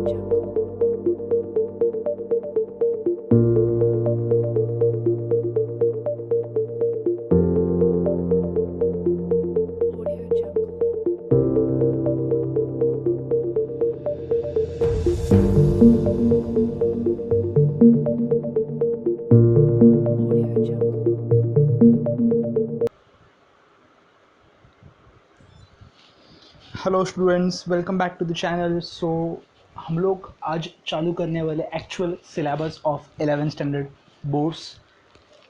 Hello students, welcome back to the channel. So हम लोग आज चालू करने वाले actual syllabus of 11th standard boards.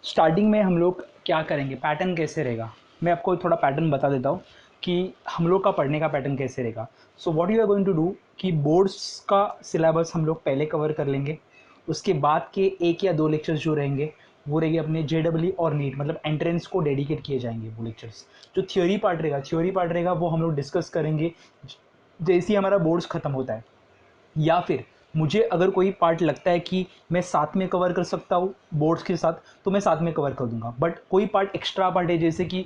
Starting में हम लोग क्या करेंगे, पैटर्न कैसे रहेगा, मैं आपको थोड़ा पैटर्न बता देता हूँ कि हम लोग का पढ़ने का पैटर्न कैसे रहेगा। So what you are going to do कि बोर्ड्स का सिलेबस हम लोग पहले कवर कर लेंगे। उसके बाद के एक या दो लेक्चर्स जो रहेंगे वो रहेंगे अपने JEE और नीट, मतलब एंट्रेंस को डेडिकेट किए जाएंगे वो लेक्चर्स। जो थ्योरी पार्ट रहेगा वो हम लोग डिस्कस करेंगे जैसे ही हमारा बोर्ड्स ख़त्म होता है। या फिर मुझे अगर कोई पार्ट लगता है कि मैं साथ में कवर कर सकता हूँ बोर्ड्स के साथ, तो मैं साथ में कवर कर दूंगा। बट कोई पार्ट एक्स्ट्रा पार्ट है, जैसे कि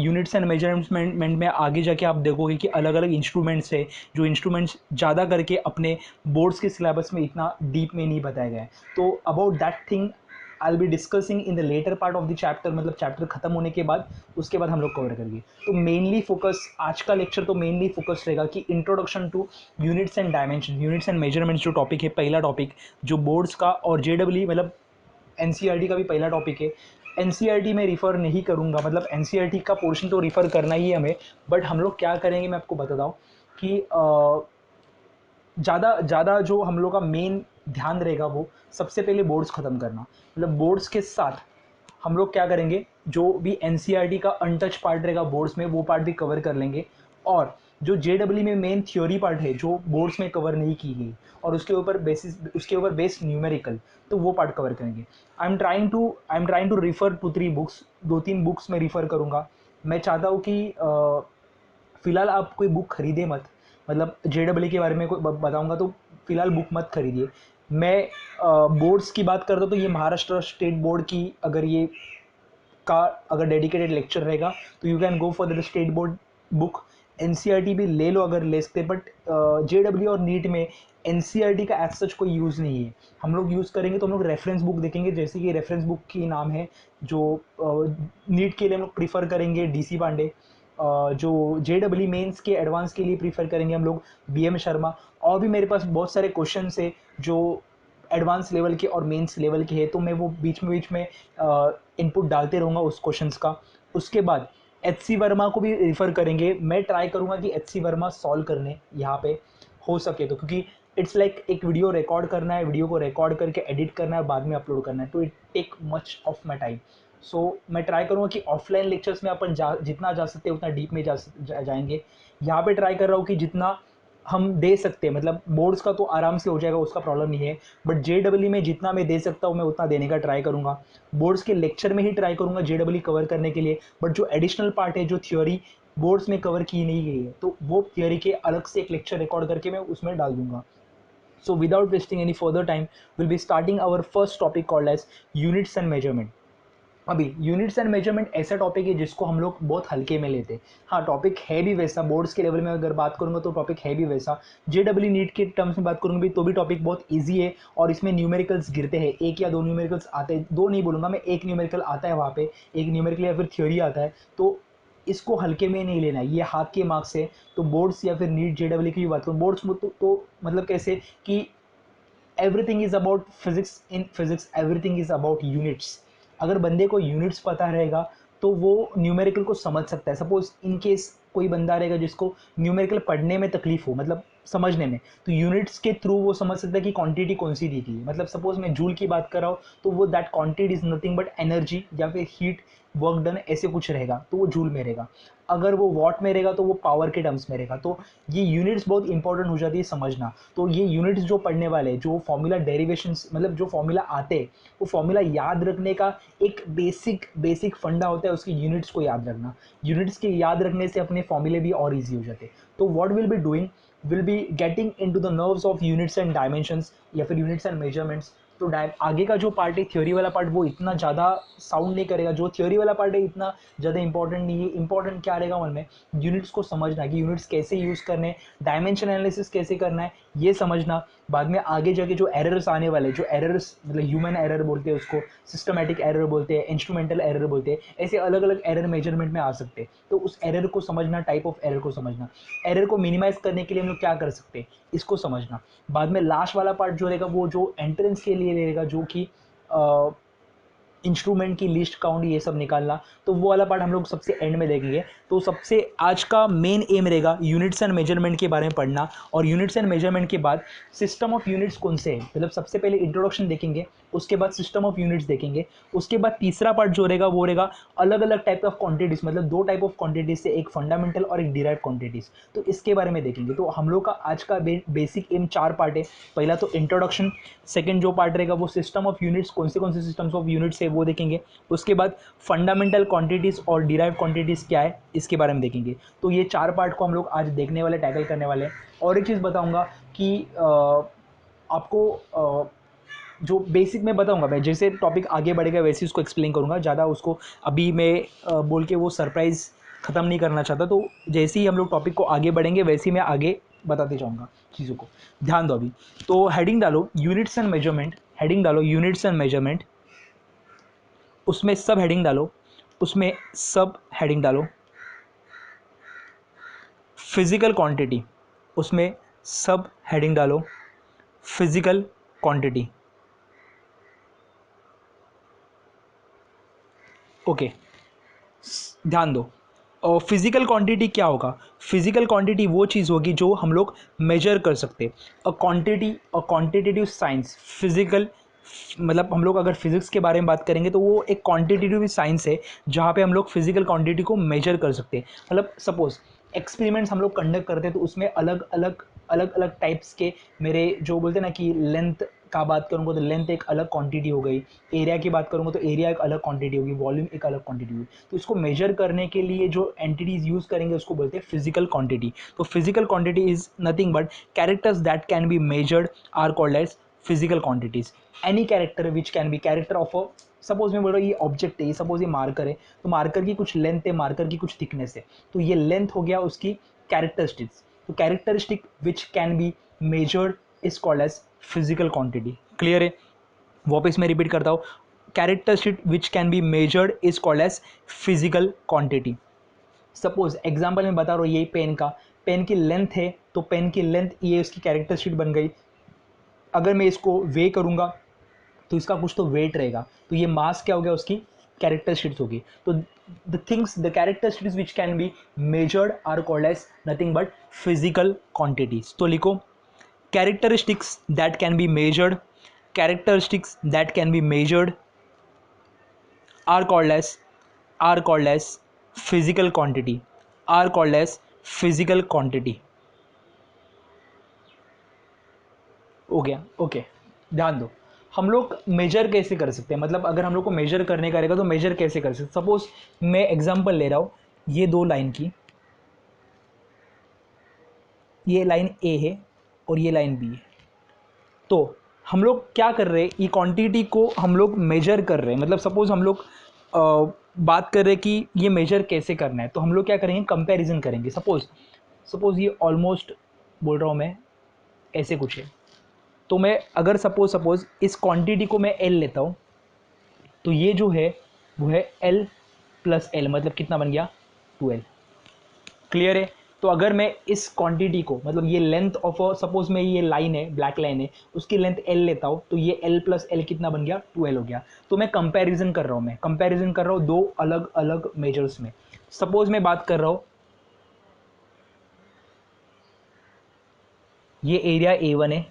यूनिट्स एंड मेजरमेंट में आगे जाके आप देखोगे कि अलग अलग इंस्ट्रूमेंट्स है, जो इंस्ट्रूमेंट्स ज़्यादा करके अपने बोर्ड्स के सिलेबस में इतना डीप में नहीं बताया गया है। तो about that thing I will be discussing in the later part of the chapter, मतलब चैप्टर खत्म होने के बाद उसके बाद हम लोग कवर करेंगे। तो मेनली फोकस आज का लेक्चर तो मेनली फोकस रहेगा कि introduction two units and dimension, units and measurements जो टॉपिक है, पहला टॉपिक जो बोर्ड्स का और JEE मतलब NCERT का भी पहला टॉपिक है। NCERT में रिफ़र नहीं करूँगा, मतलब NCERT का पोर्शन तो रिफ़र करना ही है हमें, बट हम लोग क्या करेंगे मैं आपको बताता हूँ कि ज़्यादा ज़्यादा जो हम लोग का मेन ध्यान रहेगा वो सबसे पहले बोर्ड्स ख़त्म करना। मतलब बोर्ड्स के साथ हम लोग क्या करेंगे, जो भी NCERT का अनटच पार्ट रहेगा बोर्ड्स में वो पार्ट भी कवर कर लेंगे। और जो JEE में मेन थ्योरी पार्ट है जो बोर्ड्स में कवर नहीं की गई और उसके ऊपर बेस्ड न्यूमेरिकल, तो वो पार्ट कवर करेंगे। I am trying to refer to 3 books, 2-3 books में रिफ़र करूँगा। मैं चाहता हूँ कि फ़िलहाल आप कोई बुक खरीदे मत, मतलब JEE के बारे में कोई बताऊँगा तो फ़िलहाल बुक मत खरीदिए। मैं बोर्ड्स की बात करता हूँ तो ये महाराष्ट्र स्टेट बोर्ड की अगर ये का अगर डेडिकेटेड लेक्चर रहेगा तो you can go for the state board book. NCERT भी ले लो अगर ले सकते, बट JEE और नीट में NCERT का एज सच कोई यूज़ नहीं है। हम लोग यूज़ करेंगे तो हम लोग रेफरेंस बुक देखेंगे, जैसे कि रेफरेंस बुक की नाम है जो नीट के लिए हम लोग प्रीफर करेंगे DC पांडे, जो JEE मेंस के एडवांस के लिए प्रीफर करेंगे हम लोग BM शर्मा। और भी मेरे पास बहुत सारे क्वेश्चन है जो एडवांस लेवल के और मेंस लेवल के हैं, तो मैं वो बीच में इनपुट डालते रहूँगा उस क्वेश्चंस का। उसके बाद HC वर्मा को भी रिफ़र करेंगे। मैं ट्राई करूँगा कि HC वर्मा सॉल्व करने यहाँ पे हो सके तो, क्योंकि इट्स लाइक एक वीडियो रिकॉर्ड करना है, वीडियो को रिकॉर्ड करके एडिट करना है और बाद में अपलोड करना है, तो it take much of my time. So मैं ट्राई करूँगा कि ऑफलाइन लेक्चर्स में अपन जितना जा सकते हैं उतना डीप में जाएंगे। यहाँ पे ट्राई कर रहा हूँ कि जितना हम दे सकते हैं, मतलब बोर्ड्स का तो आराम से हो जाएगा, उसका प्रॉब्लम नहीं है, बट JEE में जितना मैं दे सकता हूँ मैं उतना देने का ट्राई करूँगा। बोर्ड्स के लेक्चर में ही ट्राई करूँगा JEE कवर करने के लिए, बट जो एडिशनल पार्ट है, जो थ्योरी बोर्ड्स में कवर की नहीं गई है, तो वो थ्योरी के अलग से एक लेक्चर रिकॉर्ड करके मैं उसमें डाल दूंगा। So without wasting any further time, we'll be starting our first topic called as units and measurement. अभी यूनिट्स एंड मेजरमेंट ऐसा टॉपिक है जिसको हम लोग बहुत हल्के में लेते हैं। हाँ, टॉपिक है भी वैसा, बोर्ड्स के लेवल में अगर बात करूँगा तो टॉपिक है भी वैसा। JEE नीट के टर्म्स में बात करूँगी तो भी टॉपिक बहुत इजी है और इसमें न्यूमेरिकल्स गिरते हैं, एक या दो न्यूमेरिकल्स आते हैं, दो नहीं बोलूँगा मैं, एक न्यूमेरिकल आता है वहाँ पे, एक न्यूमेरिकल या फिर थ्योरी आता है। तो इसको हल्के में नहीं लेना है, ये हाथ के मार्क्स है। तो बोर्ड्स या फिर नीट JEE की भी बात करूँ, बोर्ड्स में तो मतलब कैसे कि everything is about physics, in physics everything is about units. अगर बंदे को यूनिट्स पता रहेगा तो वो न्यूमेरिकल को समझ सकता है। सपोज इन केस कोई बंदा रहेगा जिसको न्यूमेरिकल पढ़ने में तकलीफ हो, मतलब समझने में, तो यूनिट्स के थ्रू वो समझ सकता है कि क्वांटिटी कौन सी दी थी। मतलब सपोज मैं जूल की बात कर रहा हूँ तो वो that quantity is nothing but energy या फिर हीट वर्क डन, ऐसे कुछ रहेगा तो वो जूल में रहेगा। अगर वो वॉट में रहेगा तो वो पावर के टर्म्स में रहेगा। तो ये यूनिट्स बहुत इंपॉर्टेंट हो जाती है समझना। तो ये यूनिट्स जो पढ़ने वाले, जो फॉर्मूला डेरिवेशंस, मतलब जो फॉर्मूला आते हैं, वो फॉर्मूला याद रखने का एक बेसिक फंडा होता है उसके यूनिट्स को याद रखना। यूनिट्स के याद रखने से अपने फॉर्मूले भी और ईजी हो जाते हैं। तो what will be doing, will be getting into the nerves of units and dimensions या फिर यूनिट्स एंड मेजरमेंट्स। तो आगे का जो पार्ट है थ्योरी वाला पार्ट वो इतना ज़्यादा साउंड नहीं करेगा, जो थ्योरी वाला पार्ट है इतना ज़्यादा इंपॉर्टेंट नहीं है। इंपॉर्टेंट क्या रहेगा मन में, यूनिट्स को समझना कि यूनिट्स कैसे यूज़ करने, डायमेंशन एनालिसिस कैसे करना है ये समझना। बाद में आगे जाके जो एरर्स आने वाले, जो एरर्स मतलब ह्यूमन एरर बोलते हैं उसको, सिस्टमेटिक एरर बोलते हैं, इंस्ट्रूमेंटल एरर बोलते हैं, ऐसे अलग अलग एरर मेजरमेंट में आ सकते हैं। तो उस एरर को समझना, टाइप ऑफ एरर को समझना, एरर को मिनिमाइज करने के लिए हम लोग क्या कर सकते हैं इसको समझना। बाद में लास्ट वाला पार्ट जो रहेगा वो जो एंट्रेंस के लिए रहेगा, जो कि इंस्ट्रूमेंट की लिस्ट काउंट ये सब निकालना, तो वो वाला पार्ट हम लोग सबसे एंड में देखेंगे। तो सबसे आज का मेन एम रहेगा यूनिट्स एंड मेजरमेंट के बारे में पढ़ना, और यूनिट्स एंड मेजरमेंट के बाद सिस्टम ऑफ यूनिट्स कौन से हैं, मतलब सबसे पहले इंट्रोडक्शन देखेंगे, उसके बाद सिस्टम ऑफ यूनिट्स देखेंगे, उसके बाद तीसरा पार्ट जो रहेगा वो रहेगा अलग अलग टाइप ऑफ क्वांटिटीज़, मतलब दो टाइप ऑफ क्वांटिटीज़ से, एक फंडामेंटल और एक डिराइव्ड क्वांटिटीज़, तो इसके बारे में देखेंगे। तो हम लोग का आज का बेसिक एम 4 पार्ट है। पहला तो इंट्रोडक्शन, सेकंड जो पार्ट रहेगा वो सिस्टम ऑफ यूनिट्स, कौन से सिस्टम्स ऑफ यूनिट्स है वो देखेंगे, उसके बाद फंडामेंटल क्वांटिटीज़ और डिराइव्ड क्वांटिटीज़ क्या है इसके बारे में देखेंगे। तो ये 4 पार्ट को हम लोग आज देखने वाले, टैकल करने वाले हैं। और एक चीज़ बताऊंगा कि आपको जो बेसिक में बताऊंगा, मैं जैसे टॉपिक आगे बढ़ेगा वैसे उसको एक्सप्लेन करूंगा, ज़्यादा उसको अभी मैं बोल के वो सरप्राइज़ ख़त्म नहीं करना चाहता। तो जैसे ही हम लोग टॉपिक को आगे बढ़ेंगे वैसे ही मैं आगे बताते जाऊंगा चीज़ों को, ध्यान दो अभी। तो हेडिंग डालो यूनिट्स एंड मेजरमेंट, हेडिंग डालो यूनिट्स एंड मेजरमेंट, उसमें सब हेडिंग डालो, उसमें सब हेडिंग डालो, फिजिकल क्वांटिटी, उसमें सब हेडिंग डालो, फिजिकल क्वांटिटी। ओके, ध्यान दो। और फिजिकल क्वांटिटी क्या होगा, फिजिकल क्वांटिटी वो चीज़ होगी जो हम लोग मेजर कर सकते हैं। A quantity, a quantitative science, physical मतलब हम लोग अगर फिजिक्स के बारे में बात करेंगे तो वो एक क्वांटिटेटिव साइंस है जहाँ पे हम लोग फिजिकल क्वांटिटी को मेजर कर सकते हैं। मतलब सपोज एक्सपेरिमेंट्स हम लोग कंडक्ट करते हैं तो उसमें अलग अलग टाइप्स के, मेरे जो बोलते हैं ना कि लेंथ का बात करूँगा तो लेंथ एक अलग क्वांटिटी हो गई, एरिया की बात करूँगा तो एरिया एक अलग क्वांटिटी होगी, वॉल्यूम एक अलग क्वांटिटी होगी। तो इसको मेजर करने के लिए जो एंटिटीज़ यूज़ करेंगे उसको बोलते हैं फिजिकल क्वांटिटी। तो physical quantity is nothing but characters that can be measured are called as physical quantities. Any character which can be character of a, suppose मैं बोल रहा हूँ ये ऑब्जेक्ट है, ये सपोज ये मार्कर है, तो मार्कर की कुछ लेंथ है, मार्कर की कुछ थिकनेस है, तो ये लेंथ हो गया उसकी कैरेक्टरिस्टिक्स। तो characteristic which can be measured is called as physical quantity. Clear है, वापस मैं रिपीट करता हूँ, characteristic which can be measured is called as physical quantity. Suppose example में बता रहा हूँ, ये पेन का, पेन की लेंथ है तो पेन की लेंथ ये उसकी कैरेक्टरिस्टिक बन गई। अगर मैं इसको वे करूँगा तो इसका कुछ तो वेट रहेगा, तो ये मास क्या हो गया उसकी कैरेक्टरिस्टिक्स होगी। तो the things, the characteristics which can be measured are called as nothing but physical quantities. तो लिखो characteristics that can be measured, characteristics that can be measured are called as, are called as physical quantity, are called as physical quantity। हो गया, okay. ध्यान दो, हम लोग major कैसे कर सकते हैं, मतलब अगर हम लोग को मेजर करने का रहेगा तो मेजर कैसे कर सकते हैं। सपोज मैं एग्जांपल ले रहा हूँ, ये दो लाइन की, ये लाइन ए है और ये लाइन बी है। तो हम लोग क्या कर रहे हैं, ये क्वांटिटी को हम लोग मेजर कर रहे हैं। मतलब सपोज हम लोग बात कर रहे हैं कि ये मेजर कैसे करना है, तो हम लोग क्या करेंगे, कंपैरिजन करेंगे। सपोज सपोज ये ऑलमोस्ट बोल रहा हूँ मैं, ऐसे कुछ है, तो मैं अगर सपोज सपोज इस क्वांटिटी को मैं एल लेता हूँ, तो ये जो है वो है एल प्लस एल, मतलब कितना बन गया 2L। क्लियर है। तो अगर मैं इस क्वांटिटी को, मतलब ये लेंथ ऑफ, सपोज में ये लाइन है, ब्लैक लाइन है, उसकी लेंथ L लेता हूँ, तो ये L प्लस एल कितना बन गया 2L हो गया। तो मैं कंपैरिजन कर रहा हूँ, मैं कंपैरिजन कर रहा हूँ दो अलग अलग मेजर्स में। सपोज मैं बात कर रहा हूँ, ये एरिया A1 है,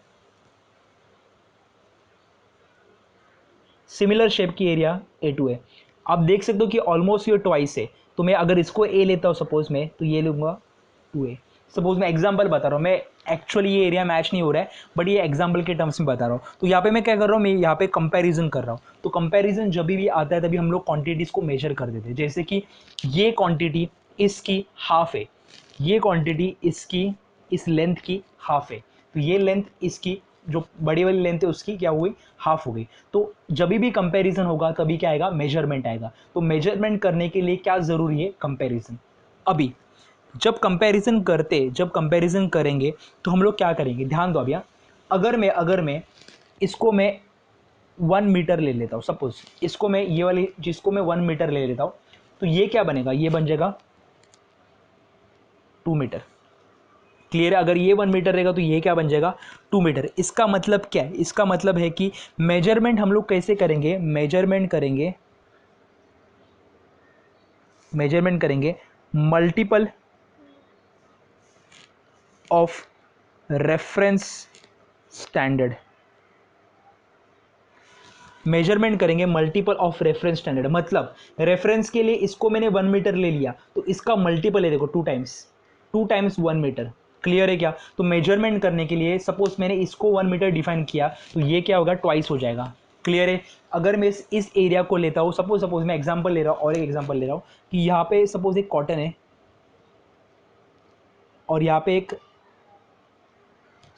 सिमिलर शेप की एरिया A2 है। आप देख सकते हो कि ऑलमोस्ट ये ट्वाइस है। तो मैं अगर इसको A लेता हूँ सपोज में, तो ये लूँगा 2A। सपोज मैं एग्जांपल बता रहा हूँ, मैं एक्चुअली ये एरिया मैच नहीं हो रहा है, बट ये एग्जांपल के टर्म्स में बता रहा हूँ। तो यहाँ पे मैं क्या कर रहा हूँ, मैं यहाँ पे कंपैरिजन कर रहा हूँ। तो कंपैरिजन जब भी आता है तभी हम लोग क्वांटिटीज़ को मेजर कर देते हैं। जैसे कि ये क्वांटिटी इसकी हाफ है, ये क्वांटिटी इसकी इस लेंथ की हाफ है, तो ये लेंथ इसकी जो बड़ी वाली लेंथ है उसकी क्या हुई, हाफ हो गई। तो जब भी कंपैरिजन होगा तभी क्या आएगा, मेजरमेंट आएगा। तो मेजरमेंट करने के लिए क्या ज़रूरी है, कंपैरिजन। अभी जब कंपैरिजन करेंगे तो हम लोग क्या करेंगे, ध्यान दो। अभी अगर मैं इसको मैं 1 मीटर ले लेता हूँ, सपोज इसको मैं ये वाली जिसको मैं 1 मीटर ले लेता हूँ, तो ये क्या बनेगा, ये बन जाएगा 2 मीटर। क्लियर है, अगर ये 1 मीटर रहेगा तो ये क्या बन जाएगा, 2 मीटर। इसका मतलब क्या है, इसका मतलब है कि मेजरमेंट हम लोग कैसे करेंगे, मेजरमेंट करेंगे multiple of reference standard. Measurement करेंगे मल्टीपल ऑफ रेफरेंस स्टैंडर्ड, मतलब रेफरेंस के लिए इसको मैंने 1 मीटर ले लिया तो इसका मल्टीपल है, देखो 2 टाइम्स 1 मीटर। क्लियर है क्या, तो मेजरमेंट करने के लिए सपोज मैंने इसको 1 मीटर डिफाइन किया तो ये क्या होगा, ट्वाइस हो जाएगा। क्लियर है, अगर मैं इस एरिया को लेता हूँ, सपोज मैं एग्जाम्पल ले रहा हूँ, और एक एग्जाम्पल ले रहा हूँ कि यहाँ पे सपोज एक कॉटन है और यहाँ पे एक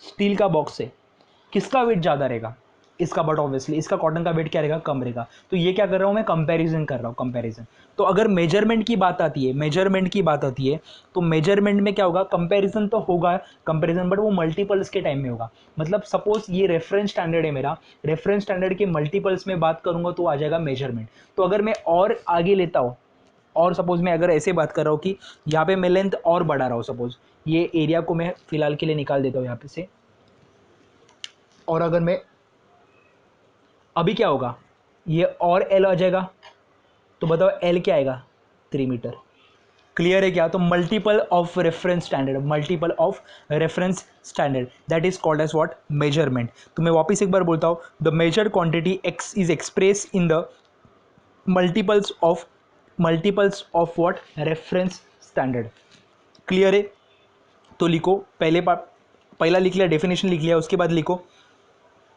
स्टील का बॉक्स है, किसका वेट ज़्यादा रहेगा, इसका, बट ऑब्वियसली इसका कॉटन का वेट क्या रहेगा, कम रहेगा। तो ये क्या कर रहा हूँ मैं, कंपैरिजन कर रहा हूँ, कंपैरिजन। तो अगर मेजरमेंट की बात आती है तो मेजरमेंट में क्या होगा, कंपैरिजन तो होगा, कंपैरिजन, बट वो मल्टीपल्स के टाइम में होगा। मतलब सपोज ये रेफरेंस स्टैंडर्ड है मेरा, रेफरेंस स्टैंडर्ड के मल्टीपल्स में बात करूंगा तो आ जाएगा मेजरमेंट। तो अगर मैं और आगे लेता हूँ, और सपोज मैं अगर ऐसे बात कर रहा हूँ कि यहाँ पे मैं लेंथ और बढ़ा रहा हूँ, सपोज ये एरिया को मैं फिलहाल के लिए निकाल देता हूँ यहाँ पे से, और अगर मैं अभी क्या होगा, ये और एल आ जाएगा, तो बताओ एल क्या आएगा, 3 मीटर। क्लियर है क्या, तो multiple of reference standard that is called as what, measurement. तो मैं वापस एक बार बोलता हूँ, the measure quantity X is express in the multiples of what, reference standard. Clear है, तो लिखो, पहला लिख लिया, डेफिनेशन लिख लिया, उसके बाद लिखो,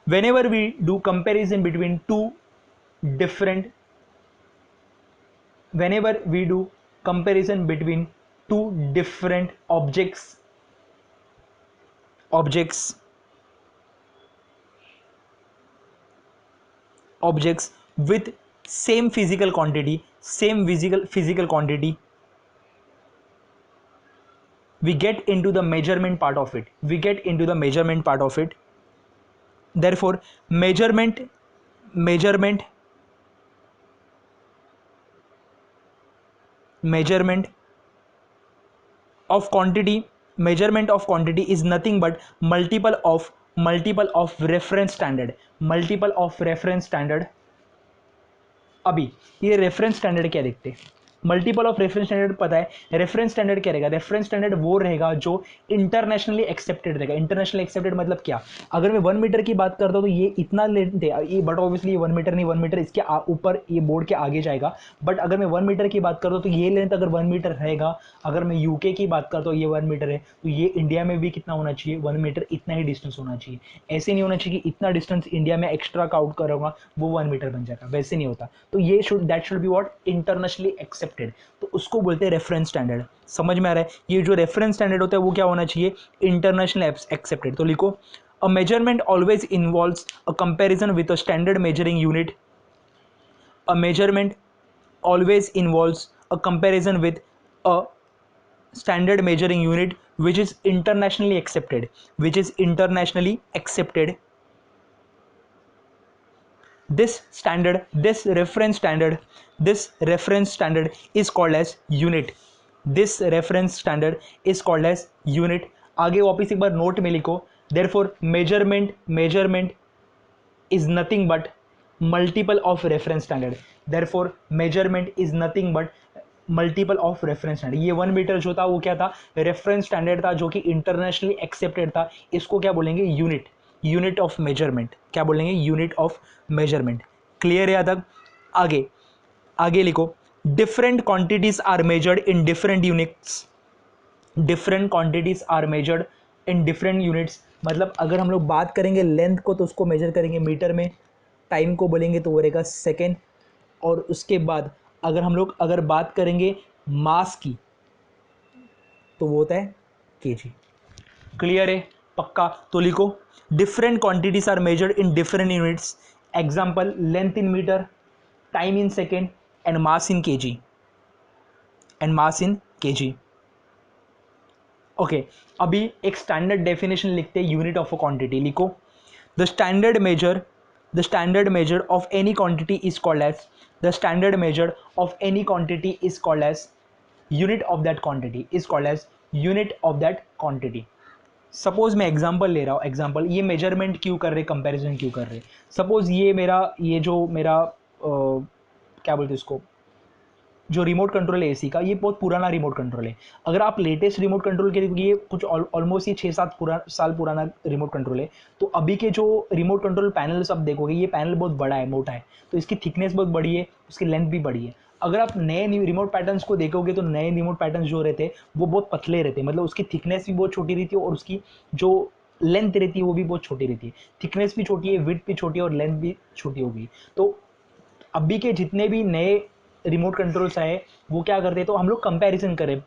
whenever we do comparison between different whenever we do comparison between two different objects with same physical quantity, we get into the measurement part of it, therefore measurement of quantity is nothing but multiple of reference standard। अभी ये reference standard क्या देखते हैं, multiple of reference standard पता है, reference standard क्या रहेगा, reference standard वो रहेगा जो इंटरनेशनली एक्सेप्टेड रहेगा। इंटरनेशनली एक्सेप्टेड मतलब क्या, अगर मैं 1 मीटर की बात करता हूँ तो ये इतना लेंथ है, ये बट ऑब्वियसली ये 1 मीटर नहीं, 1 मीटर इसके ऊपर ये बोर्ड के आगे जाएगा। बट अगर मैं 1 मीटर की बात करता हूँ तो ये लेंथ अगर 1 मीटर रहेगा, अगर मैं यूके की बात करता हूँ ये 1 मीटर है, तो ये इंडिया में भी कितना होना चाहिए, 1 मीटर, इतना ही डिस्टेंस होना चाहिए। ऐसे नहीं होना चाहिए कि इतना डिस्टेंस इंडिया में एक्स्ट्रा का आउट करूंगा वो 1 मीटर बन जाएगा, वैसे नहीं होता। तो ये that should be what, internationally accepted, तो उसको बोलते हैं रेफरेंस स्टैंडर्ड। समझ में आ रहा है, ये जो रेफरेंस स्टैंडर्ड होता है वो क्या होना चाहिए, इंटरनेशनल एक्सेप्टेड। तो लिखो, अ measurement always involves a comparison with a standard measuring unit. A measurement always involves a comparison with a standard measuring unit which is internationally accepted. This reference standard is called as unit। आगे वापिस एक बार note में लिखो, therefore measurement is nothing but multiple of reference standard। ये 1 metre जो था वो क्या था, रेफरेंस स्टैंडर्ड था जो कि इंटरनेशनली एक्सेप्टेड था। इसको क्या बोलेंगे, यूनिट ऑफ मेजरमेंट। क्या बोलेंगे, यूनिट ऑफ मेजरमेंट। क्लियर है तक, आगे लिखो, different quantities are measured in different units. मतलब अगर हम लोग बात करेंगे लेंथ को तो उसको मेजर करेंगे मीटर में, टाइम को बोलेंगे तो वो रहेगा सेकेंड, और उसके बाद अगर बात करेंगे मास की तो वो होता है केजी। क्लियर है, पक्का? तो लिखो, different quantities are measured in different units, example length in meter, time in second and mass in KG, okay. अभी एक स्टैंडर्ड डेफिनेशन लिखते हैं यूनिट ऑफ अ क्वांटिटी। लिखो, the standard measure of any quantity is called as, the standard measure of any quantity is called as unit of that quantity, is called as unit of that quantity. Suppose मैं example ले रहा हूँ, example, ये measurement क्यों कर रहे, comparison क्यों कर रहे। सपोज ये जो मेरा क्या बोलते हैं इसको, जो रिमोट कंट्रोल है एसी का, ये बहुत पुराना रिमोट कंट्रोल है। अगर आप लेटेस्ट रिमोट कंट्रोल के लिए, ये कुछ ऑलमोस्ट ये 6-7 साल पुराना रिमोट कंट्रोल है, तो अभी के जो रिमोट कंट्रोल पैनल्स आप देखोगे, ये पैनल बहुत बड़ा है, मोटा है, तो इसकी थिकनेस बहुत बड़ी है, उसकी लेंथ भी बड़ी है। अगर आप नए रिमोट पैटर्न्स को देखोगे तो नए रिमोट पैटर्न्स जो रहते हैं वो बहुत पतले रहते हैं, मतलब उसकी थिकनेस भी बहुत छोटी रहती है और उसकी जो लेंथ रहती है वो भी बहुत छोटी रहती है। थिकनेस भी छोटी है, विड्थ भी छोटी है और लेंथ भी छोटी होगी। तो अभी के जितने भी नए रिमोट कंट्रोल्स आए वो क्या करते हैं, तो हम लोग कंपैरिजन करें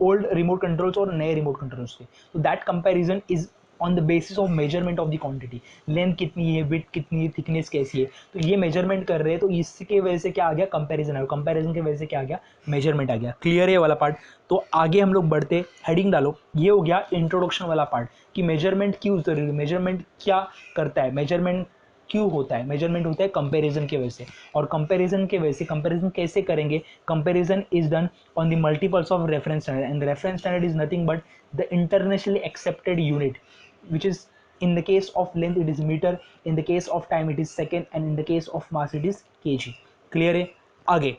ओल्ड रिमोट कंट्रोल्स और नए रिमोट कंट्रोल्स के, तो that comparison is on the basis of measurement of the quantity, length कितनी है, विड्थ कितनी है, थिकनेस कैसी है, तो ये मेजरमेंट कर रहे हैं, तो इसके वजह से क्या आ गया, कंपैरिजन आ, कंपैरिजन की वजह से क्या आ गया, मेजरमेंट आ गया। क्लियर है ये वाला पार्ट? तो आगे हम लोग बढ़ते, हेडिंग डालो, ये हो गया इंट्रोडक्शन वाला पार्ट कि मेजरमेंट क्यों जरूरी, मेजरमेंट क्या करता है, मेजरमेंट क्यों होता है, मेजरमेंट होता है कंपैरिजन की वजह से, और कंपैरिजन के वजह से कंपैरिजन कैसे करेंगे, comparison is done on the multiples of reference standard, and the reference standard is nothing but the internationally accepted unit, which is in the case of length it is meter, in the case of time it is second, and in the case of mass it is kg। Clear है? आगे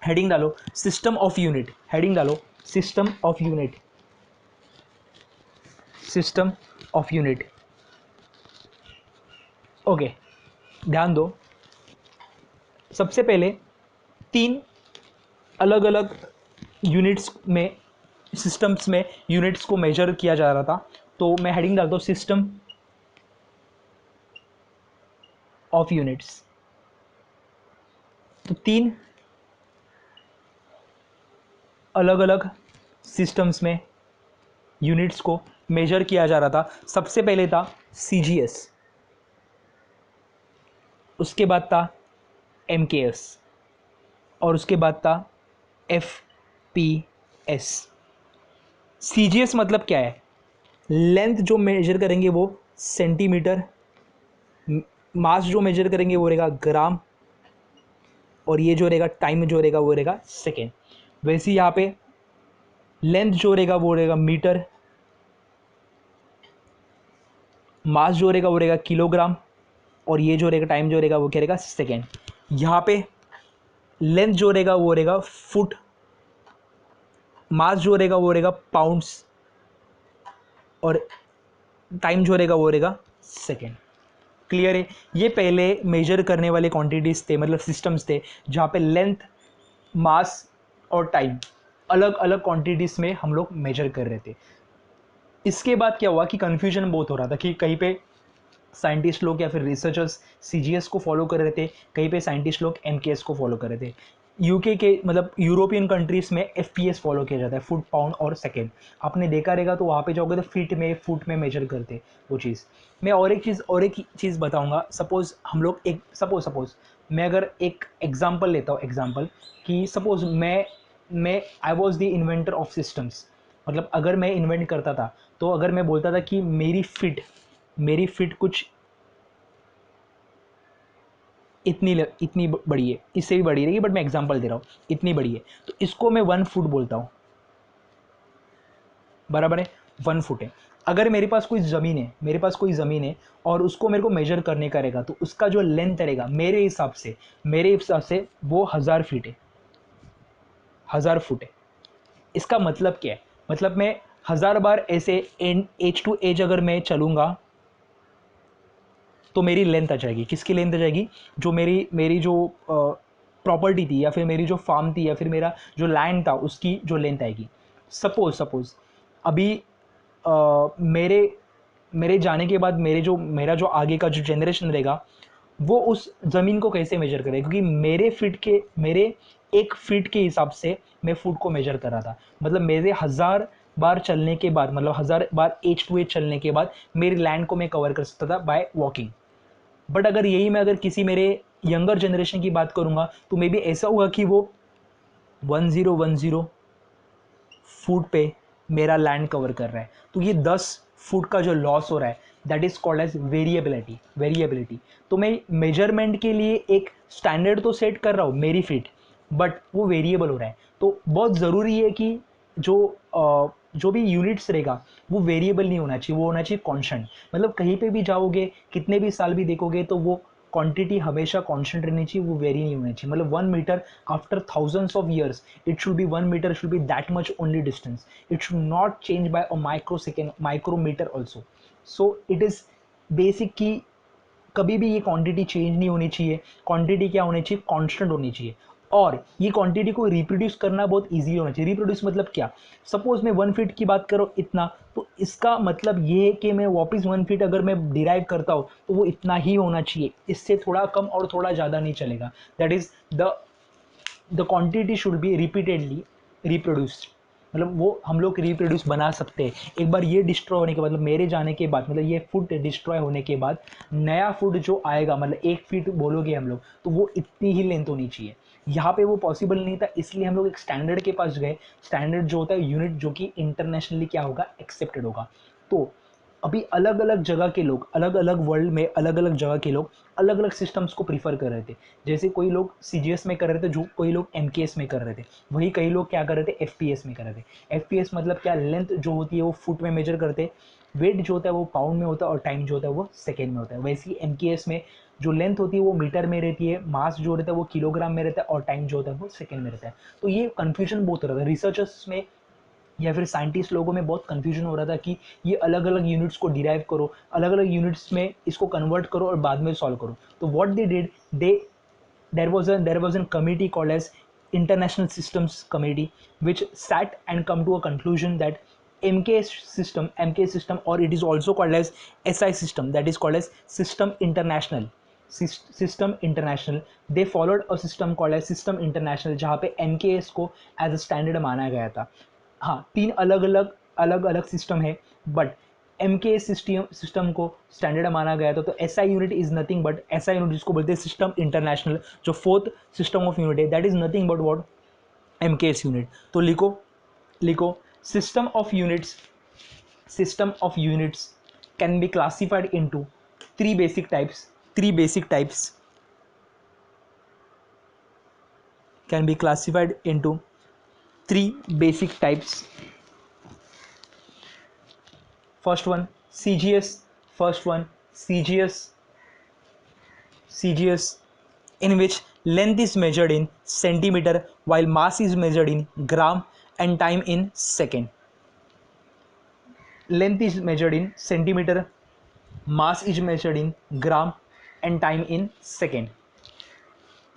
heading डालो, system of unit, heading डालो, system of unit, system of unit. Okay, ध्यान दो, सबसे पहले 3 अलग अलग यूनिट्स में, सिस्टम्स में यूनिट्स को मेजर किया जा रहा था, तो मैं हेडिंग डालता हूँ सिस्टम ऑफ यूनिट्स। तो 3 अलग अलग सिस्टम्स में यूनिट्स को मेजर किया जा रहा था। सबसे पहले था CGS, उसके बाद था MKS और उसके बाद था FPS। CGS मतलब क्या है, लेंथ जो मेजर करेंगे वो सेंटीमीटर, मास जो मेजर करेंगे वो रहेगा ग्राम, और ये जो रहेगा टाइम जो रहेगा वो रहेगा सेकेंड। वैसे यहाँ पे लेंथ जो रहेगा वो रहेगा मीटर, मास जो रहेगा वो रहेगा किलोग्राम, और ये जो रहेगा टाइम जो रहेगा वो क्या रहेगा, सेकेंड। यहाँ पे लेंथ जो रहेगा वो रहेगा फुट, मास जो रहेगा वो रहेगा पाउंड्स, और टाइम जो रहेगा वो रहेगा सेकेंड। क्लियर है? ये पहले मेजर करने वाले क्वांटिटीज थे, मतलब सिस्टम्स थे, जहाँ पे लेंथ, मास और टाइम अलग अलग क्वांटिटीज में हम लोग मेजर कर रहे थे। इसके बाद क्या हुआ कि कन्फ्यूजन बहुत हो रहा था कि कहीं पे साइंटिस्ट लोग या फिर रिसर्चर्स CGS को फॉलो कर रहे थे, कहीं पे साइंटिस्ट लोग MKS को फॉलो कर रहे थे। यूके के मतलब यूरोपियन कंट्रीज़ में FPS फॉलो किया जाता है, फुट, पाउंड और सेकेंड। आपने देखा रहेगा तो वहाँ पे जाओगे तो फीट में, फुट में मेजर करते वो चीज़। मैं और एक चीज़ बताऊँगा। सपोज़ हम लोग एक सपोज़ मैं अगर एक एग्जांपल लेता हूँ, एग्जांपल कि सपोज़ मैं I was the inventor of systems, मतलब अगर मैं इन्वेंट करता था, तो अगर मैं बोलता था कि मेरी फिट कुछ इतनी बड़ी है, इससे भी बड़ी रहेगी, बट मैं एग्जांपल दे रहा हूँ, इतनी बड़ी है, तो इसको मैं 1 फुट बोलता हूँ, बराबर है, 1 फुट है। अगर मेरे पास कोई ज़मीन है और उसको मेरे को मेजर करने का रहेगा, तो उसका जो लेंथ रहेगा मेरे हिसाब से वो 1000 फीट है, 1000 फुट है। इसका मतलब क्या है, मतलब मैं 1000 बार ऐसे एज टू एज अगर मैं चलूँगा तो मेरी लेंथ आ जाएगी। किसकी लेंथ आ जाएगी? जो मेरी जो प्रॉपर्टी थी, या फिर मेरी जो फार्म थी, या फिर मेरा जो लैंड था, उसकी जो लेंथ आएगी। सपोज अभी मेरे जाने के बाद मेरा जो आगे का जो जनरेशन रहेगा वो उस ज़मीन को कैसे मेजर करेगा, क्योंकि मेरे 1 फीट के हिसाब से मैं फुट को मेजर कर रहा था, मतलब मेरे 1000 बार चलने के बाद, मतलब 1000 बार एज टू एज चलने के बाद मेरी लैंड को मैं कवर कर सकता था बाय वॉकिंग। बट अगर यही मैं अगर किसी मेरे यंगर जनरेशन की बात करूंगा तो मे बी ऐसा होगा कि वो 1010 फुट पे मेरा लैंड कवर कर रहा है। तो ये 10 फुट का जो लॉस हो रहा है that is called as variability. तो मैं मेजरमेंट के लिए एक स्टैंडर्ड तो सेट कर रहा हूँ मेरी फीट, बट वो वेरिएबल हो रहा है। तो बहुत ज़रूरी है कि जो भी यूनिट्स रहेगा वो वेरिएबल नहीं होना चाहिए, वो होना चाहिए कांस्टेंट। मतलब कहीं पे भी जाओगे, कितने भी साल भी देखोगे, तो वो क्वांटिटी हमेशा कांस्टेंट रहनी चाहिए, वो वेरी नहीं होना चाहिए। मतलब 1 meter after thousands of years it should be 1 meter, should be that much only distance, it should not change by a micro second, micrometer also. So it is basic कि कभी भी ये क्वांटिटी चेंज नहीं होनी चाहिए। Quantity क्या होनी चाहिए, कांस्टेंट होनी चाहिए। और ये क्वांटिटी को रिप्रोड्यूस करना बहुत इजी होना चाहिए। रिप्रोड्यूस मतलब क्या, सपोज मैं 1 फीट की बात करूँ इतना, तो इसका मतलब ये है कि मैं वापस 1 फीट अगर मैं डिराइव करता हूँ तो वो इतना ही होना चाहिए, इससे थोड़ा कम और थोड़ा ज़्यादा नहीं चलेगा। That is the quantity should be repeatedly reproduced. मतलब वो हम लोग रिप्रोड्यूस बना सकते हैं। एक बार ये डिस्ट्रॉय होने के बाद, मतलब मेरे जाने के बाद, मतलब ये फूड डिस्ट्रॉय होने के बाद नया फूड जो आएगा, मतलब 1 फीट बोलोगे हम लोग, तो वो इतनी ही लेंथ होनी चाहिए। यहाँ पे वो पॉसिबल नहीं था, इसलिए हम लोग एक स्टैंडर्ड के पास गए। स्टैंडर्ड जो होता है यूनिट, जो कि इंटरनेशनली क्या होगा, एक्सेप्टेड होगा। तो अभी अलग अलग जगह के लोग, अलग अलग वर्ल्ड में अलग अलग जगह के लोग अलग अलग सिस्टम्स को प्रीफर कर रहे थे। जैसे कोई लोग CGS में कर रहे थे, जो कोई लोग MKS में कर रहे थे, वही कई लोग क्या कर रहे थे, FPS में कर रहे थे। FPS मतलब क्या, लेंथ जो होती है वो फुट में मेजर करते हैं, वेट जो होता है वो पाउंड में होता है, और टाइम जो होता है वो सेकेंड में होता है। वैसे ही MKS में जो लेंथ होती है वो मीटर में रहती है, मास जो रहता है वो किलोग्राम में रहता है, और टाइम जो होता है वो सेकेंड में रहता है। तो ये कन्फ्यूजन बहुत हो रहा था रिसर्चर्स में या फिर साइंटिस्ट लोगों में, बहुत कन्फ्यूजन हो रहा था कि ये अलग अलग यूनिट्स को डिराइव करो, अलग अलग यूनिट्स में इसको कन्वर्ट करो और बाद में सॉल्व करो। तो what they did, they there was a committee called as International Systems Committee, which sat and come to a conclusion that MK system, or it is also called as SI system, that is called as System International. System International, they followed a system called as System International, जहाँ पे MKS को as a standard माना गया था। हाँ, 3 अलग अलग system है, बट MK सिस्टम को स्टैंडर्ड माना गया था। तो SI unit is nothing but, SI unit जिसको बोलते हैं सिस्टम इंटरनेशनल, जो फोर्थ सिस्टम ऑफ यूनिट है, that is nothing but what, MKS unit. तो लिखो, लिखो, system of units, system of units can be classified into three basic types, three basic types can be classified into three basic types. First one, CGS. First one, CGS. CGS, in which length is measured in centimeter while mass is measured in gram and time in second. Length is measured in centimeter, mass is measured in gram and time in second.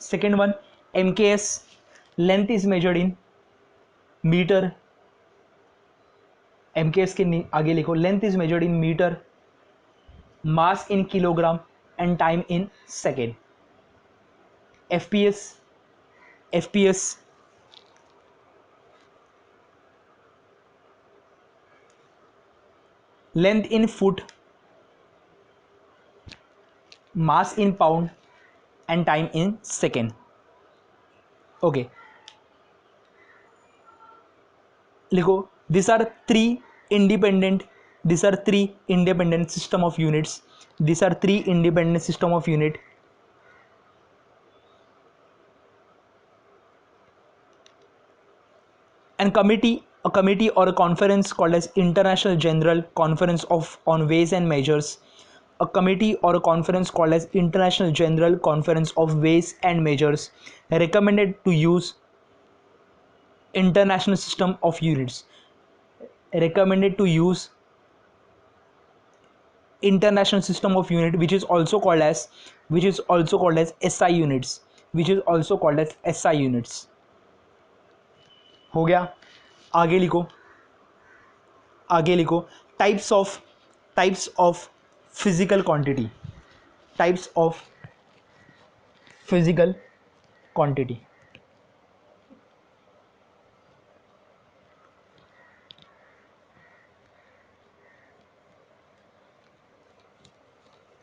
Second one, MKS, length is measured in meter, MKS के आगे लिखो, length is measured in metre, mass in kilogram and time in second. FPS, length in foot, mass in pound and time in second. Okay, लिखो, this are three independent, these are three independent system of units, these are three independent system of unit. And a committee or a conference called as International General Conference of on Weights and Measures, a committee or a conference called as International General Conference of Weights and Measures recommended to use international system of units, recommended to use international system of unit, which is also called as, which is also called as SI units, which is also called as SI units. हो गया, आगे लिखो, आगे लिखो, types of physical quantity, types of physical quantity.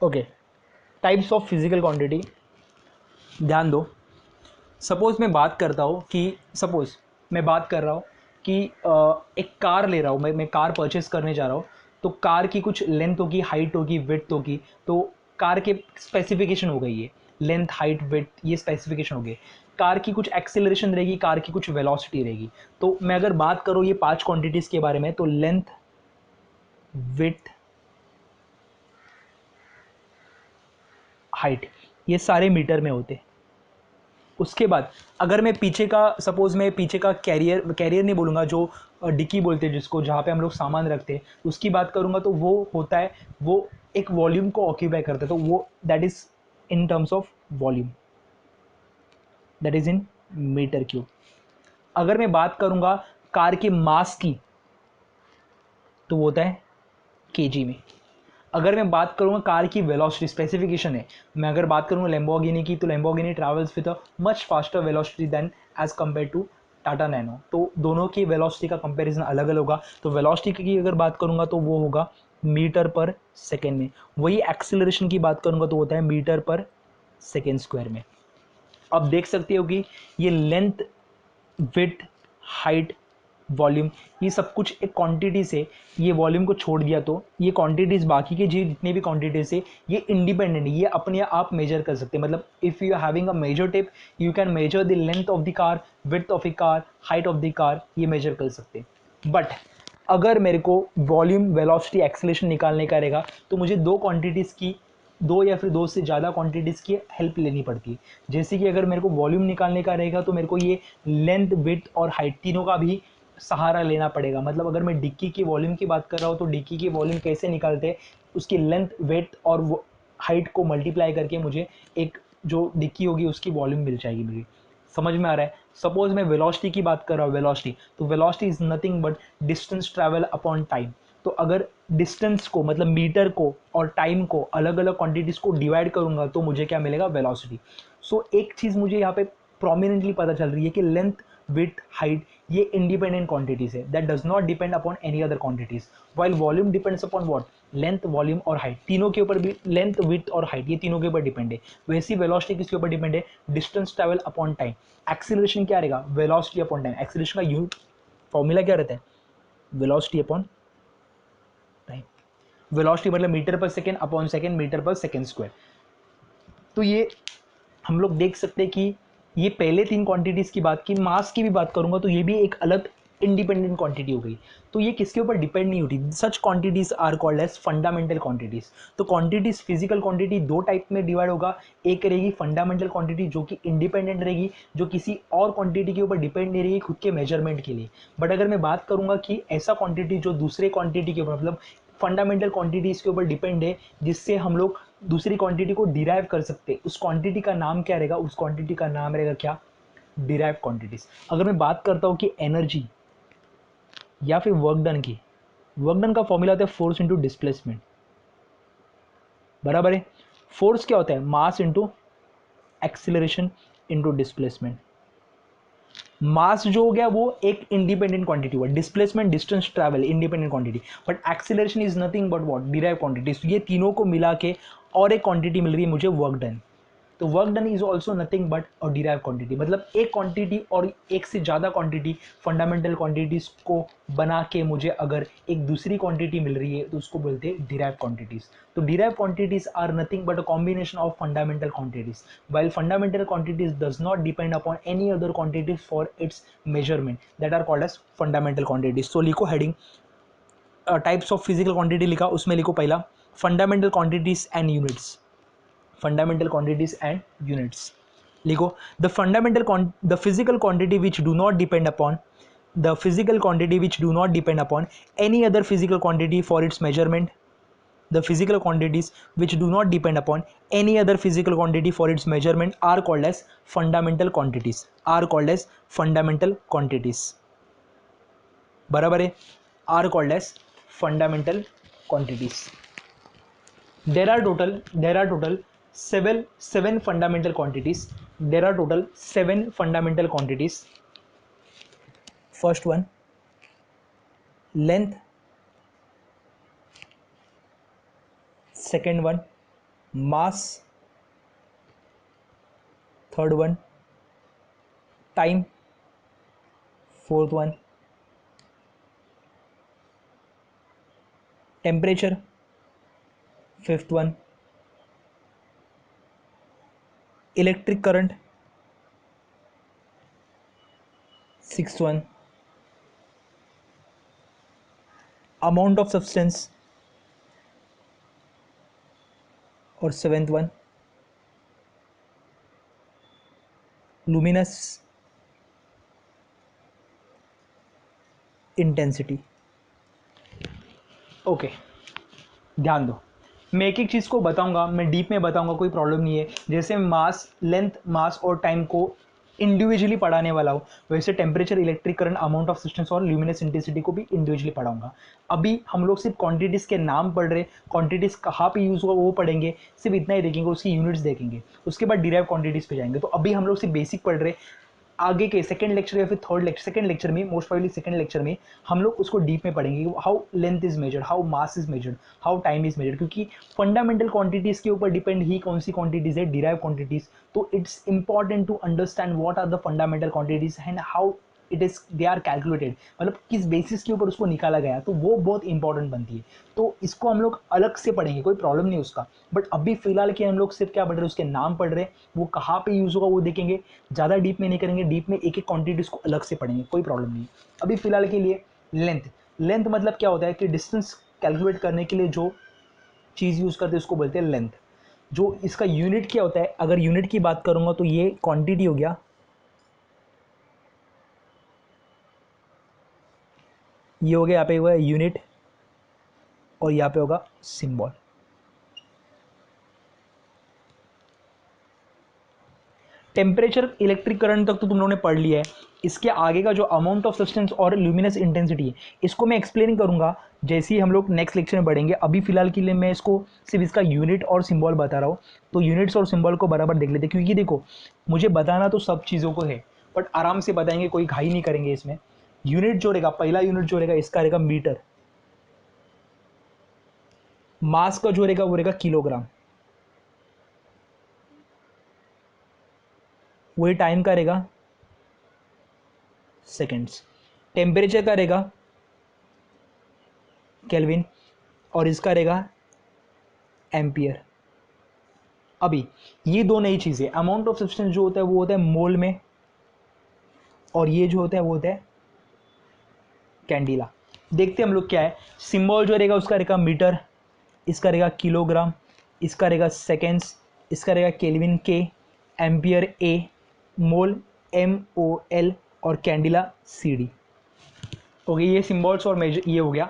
Okay, types of physical quantity, ध्यान दो। Suppose मैं बात करता हूँ कि सपोज मैं बात कर रहा हूँ कि एक कार ले रहा हूँ, मैं कार परचेस करने जा रहा हूँ। तो कार की कुछ लेंथ होगी, हाइट होगी, विड्थ होगी। तो कार के स्पेसिफिकेशन हो गई, ये लेंथ, हाइट, विड्थ, ये स्पेसिफिकेशन हो गई। कार की कुछ एक्सेलरेशन रहेगी, कार की कुछ वेलोसिटी रहेगी। तो मैं अगर बात करूँ ये 5 क्वांटिटीज़ के बारे में, तो लेंथ, विड्थ, हाइट, ये सारे मीटर में होते हैं। उसके बाद अगर मैं पीछे का, सपोज मैं पीछे का कैरियर नहीं बोलूँगा, जो डिक्की बोलते हैं जिसको, जहाँ पे हम लोग सामान रखते हैं, उसकी बात करूँगा, तो वो होता है, वो एक वॉल्यूम को ऑक्यूपाई करता है। तो वो that is in terms of volume, that is in meter cube. अगर मैं बात करूँगा कार के मास की, तो वो होता है केजी में। अगर मैं बात करूँगा कार की वेलोसिटी, स्पेसिफिकेशन है, मैं अगर बात करूँगा लैम्बोर्गिनी की, तो Lamborghini travels with a much faster velocity than as compare to Tata Nano. तो दोनों की वेलोसिटी का कंपैरिजन अलग अलग होगा। तो वेलोसिटी की अगर बात करूँगा तो वो होगा मीटर पर सेकेंड में। वही एक्सीलरेशन की बात करूँगा तो होता है मीटर पर सेकेंड स्क्वायर में। अब देख सकते हो कि ये लेंथ, विड्थ, हाइट, वॉल्यूम, ये सब कुछ एक क्वांटिटी से, ये वॉल्यूम को छोड़ दिया तो ये क्वांटिटीज, बाकी के जी जितने भी क्वांटिटीज है, ये इंडिपेंडेंट है, ये अपने आप मेजर कर सकते हैं। मतलब if you are having a measure tape, you can measure the length of the car, width of the car, height of the car, ये मेजर कर सकते हैं। बट अगर मेरे को वॉल्यूम, वेलोसिटी, एक्सेलरेशन निकालने का रहेगा, तो मुझे दो क्वांटिटीज़ की, दो या फिर दो से ज़्यादा क्वांटिटीज़ की हेल्प लेनी पड़ती है। जैसे कि अगर मेरे को वॉल्यूम निकालने का रहेगा, तो मेरे को ये लेंथ, विड्थ और हाइट तीनों का भी सहारा लेना पड़ेगा। मतलब अगर मैं डिक्की की वॉल्यूम की बात कर रहा हूँ, तो डिक्की की वॉल्यूम कैसे निकालते हैं, उसकी लेंथ, वेट और हाइट को मल्टीप्लाई करके मुझे एक जो डिक्की होगी उसकी वॉल्यूम मिल जाएगी मेरी। समझ में आ रहा है? सपोज मैं वेलोसिटी की बात कर रहा हूँ, वेलोसिटी, तो velocity is nothing but distance travel upon time. तो अगर डिस्टेंस को, मतलब मीटर को और टाइम को, अलग अलग क्वांटिटीज को डिवाइड करूंगा, तो मुझे क्या मिलेगा? वेलोसिटी। सो एक चीज़ मुझे यहाँ पे प्रोमिनेंटली पता चल रही है कि लेंथ, विड्थ, हाइट, ये इंडिपेंडेंट क्वांटिटीज है, that does not depend upon any other quantities. While volume depends upon what? Length, volume और हाइट, तीनों के ऊपर भी, लेंथ, विड्थ और हाइट, ये तीनों के ऊपर डिपेंड है। वैसी वेलोसिटी किसके ऊपर डिपेंड है? Distance travel upon time. Acceleration क्या रहेगा? Velocity upon time. एक्सीलरेशन का यूनिट फॉर्मूला क्या रहता है? Velocity upon time. वेलोसिटी मतलब मीटर पर सेकेंड अपॉन सेकेंड, मीटर पर सेकेंड स्क्वायर। तो ये हम लोग देख सकते हैं कि ये पहले तीन क्वांटिटीज की बात की। मास की भी बात करूंगा तो ये भी एक अलग इंडिपेंडेंट क्वांटिटी हो गई। तो ये किसके ऊपर डिपेंड नहीं होती। Such quantities are called as fundamental quantities. तो क्वांटिटीज, फिजिकल क्वांटिटी दो टाइप में डिवाइड होगा। एक रहेगी फंडामेंटल क्वांटिटी जो कि इंडिपेंडेंट रहेगी, जो किसी और क्वांटिटी के ऊपर डिपेंड नहीं रहेगी खुद के मेजरमेंट के लिए। बट अगर मैं बात करूंगा कि ऐसा क्वांटिटी जो दूसरे क्वांटिटी के ऊपर, मतलब फंडामेंटल क्वांटिटीज के ऊपर डिपेंड है, जिससे हम लोग दूसरी क्वांटिटी को डिराइव कर सकते हैं, उस क्वांटिटी का नाम क्या रहेगा? उस क्वांटिटी का नाम रहेगा क्या? Derive quantities. अगर मैं बात करता हूँ कि एनर्जी या फिर वर्क डन की, वर्क डन का फॉर्मूला होता है फोर्स इंटू डिस्प्लेसमेंट, बराबर है। फोर्स क्या होता है? Mass into acceleration into displacement. Mass जो हो गया वो एक इंडिपेंडेंट क्वांटिटी हुआ, displacement, distance travel, independent quantity. But acceleration is nothing but what? Derive quantity. ये तीनों को मिला के और एक क्वांटिटी मिल रही है मुझे, वर्क डन। तो work done is also nothing but a derive quantity. मतलब एक क्वांटिटी और एक से ज़्यादा क्वांटिटी, फंडामेंटल क्वांटिटीज को बना के मुझे अगर एक दूसरी क्वांटिटी मिल रही है, तो उसको बोलते हैं डिराइव क्वांटिटीज। तो derive quantities are nothing but a combination of fundamental quantities, while fundamental quantities does not depend upon any other quantities for its measurement, that are called as fundamental quantities. So लिखो heading, types of physical quantity लिखा, उसमें लिखो पहला fundamental quantities and units. Fundamental quantities and units लिखो। The physical quantity which do not depend upon, the physical quantity which do not depend upon any other physical quantity for its measurement, the physical quantities which do not depend upon any other physical quantity for its measurement are called as fundamental quantities, are called as fundamental quantities, बराबर है, are called as fundamental quantities. There are total seven fundamental quantities. There are total seven fundamental quantities. First one, length. Second one, mass, third one, time, fourth one, temperature, fifth one, electric current, sixth one, amount of substance, और seventh one, luminous intensity. Okay, ध्यान दो, मैं एक एक चीज़ को बताऊंगा, मैं deep में बताऊंगा, कोई प्रॉब्लम नहीं है। जैसे मास, लेंथ, मास और टाइम को इंडिविजुअली पढ़ाने वाला हूँ, वैसे temperature, electric current, amount of substance और ल्यूमिनस इंटेंसिटी को भी इंडिविजुअली पढ़ाऊंगा। अभी हम लोग सिर्फ क्वांटिटीज़ के नाम पढ़ रहे, क्वांटिटीज़ कहाँ पे यूज़ हुआ वो पढ़ेंगे, सिर्फ इतना ही देखेंगे, उसकी यूनिट्स देखेंगे, उसके बाद डिराइव क्वांटिटीज़ पे जाएंगे। तो अभी हम लोग सिर्फ बेसिक पढ़ रहे, आगे के सेकंड लेक्चर या फिर थर्ड लेक्चर, सेकंड लेक्चर में, मोस्ट प्रोबेबली सेकंड लेक्चर में हम लोग उसको डीप में पढ़ेंगे, how length is measured, how mass is measured, how time is measured, क्योंकि फंडामेंटल क्वांटिटीज के ऊपर डिपेंड ही कौन सी क्वांटिटीज है, डिराइव क्वांटिटीज। तो it's important to understand what are the fundamental quantities and how it is they are calculated, मतलब किस बेसिस के ऊपर उसको निकाला गया, तो वो बहुत इंपॉर्टेंट बनती है। तो इसको हम लोग अलग से पढ़ेंगे, कोई प्रॉब्लम नहीं उसका। बट अभी फिलहाल के हम लोग सिर्फ क्या पढ़ रहे हैं, उसके नाम पढ़ रहे हैं, वो कहाँ पे यूज़ होगा वो देखेंगे, ज़्यादा डीप में नहीं करेंगे, डीप में एक एक क्वांटिटीज़ को अलग से पढ़ेंगे, कोई प्रॉब्लम नहीं। अभी फिलहाल के लिए लेंथ, लेंथ मतलब क्या होता है कि डिस्टेंस कैलकुलेट करने के लिए जो चीज़ यूज़ करते हैं उसको बोलते हैं लेंथ। जो इसका यूनिट क्या होता है, अगर यूनिट की बात करूँगा तो ये क्वांटिटी हो गया, ये हो गया यहाँ पे हुआ है यूनिट, और यहाँ पे होगा सिंबल। टेम्परेचर, इलेक्ट्रिक करंट तक तो तुम लोगों ने पढ़ लिया है। इसके आगे का जो अमाउंट ऑफ सब्सटेंस और ल्यूमिनस इंटेंसिटी है, इसको मैं एक्सप्लेन करूंगा जैसे ही हम लोग नेक्स्ट लेक्चर में बढ़ेंगे। अभी फिलहाल के लिए मैं इसको सिर्फ इसका यूनिट और सिंबल बता रहा हूँ। तो यूनिट्स और सिंबल को बराबर देख लेते हैं, क्योंकि देखो मुझे बताना तो सब चीज़ों को है, बट आराम से बताएंगे, कोई घाई नहीं करेंगे इसमें। यूनिट जो रहेगा, पहला यूनिट जो रहेगा इसका रहेगा मीटर, मास का जो रहेगा वो रहेगा किलोग्राम, वही टाइम का रहेगा सेकेंड्स, टेम्परेचर का रहेगा केल्विन, और इसका रहेगा एम्पियर। अभी ये दो नई चीज़ें, अमाउंट ऑफ सब्सटेंस जो होता है वो होता है मोल में, और ये जो होता है वो होता है कैंडिला। देखते हैं हम लोग क्या है। सिंबल जो रहेगा उसका रहेगा मीटर, इसका रहेगा किलोग्राम, इसका रहेगा सेकेंड्स, इसका रहेगा केल्विन के, एम्पियर ए, मोल MOL, और कैंडिला CD। ओके, ये सिंबल्स और मेजर ये हो गया।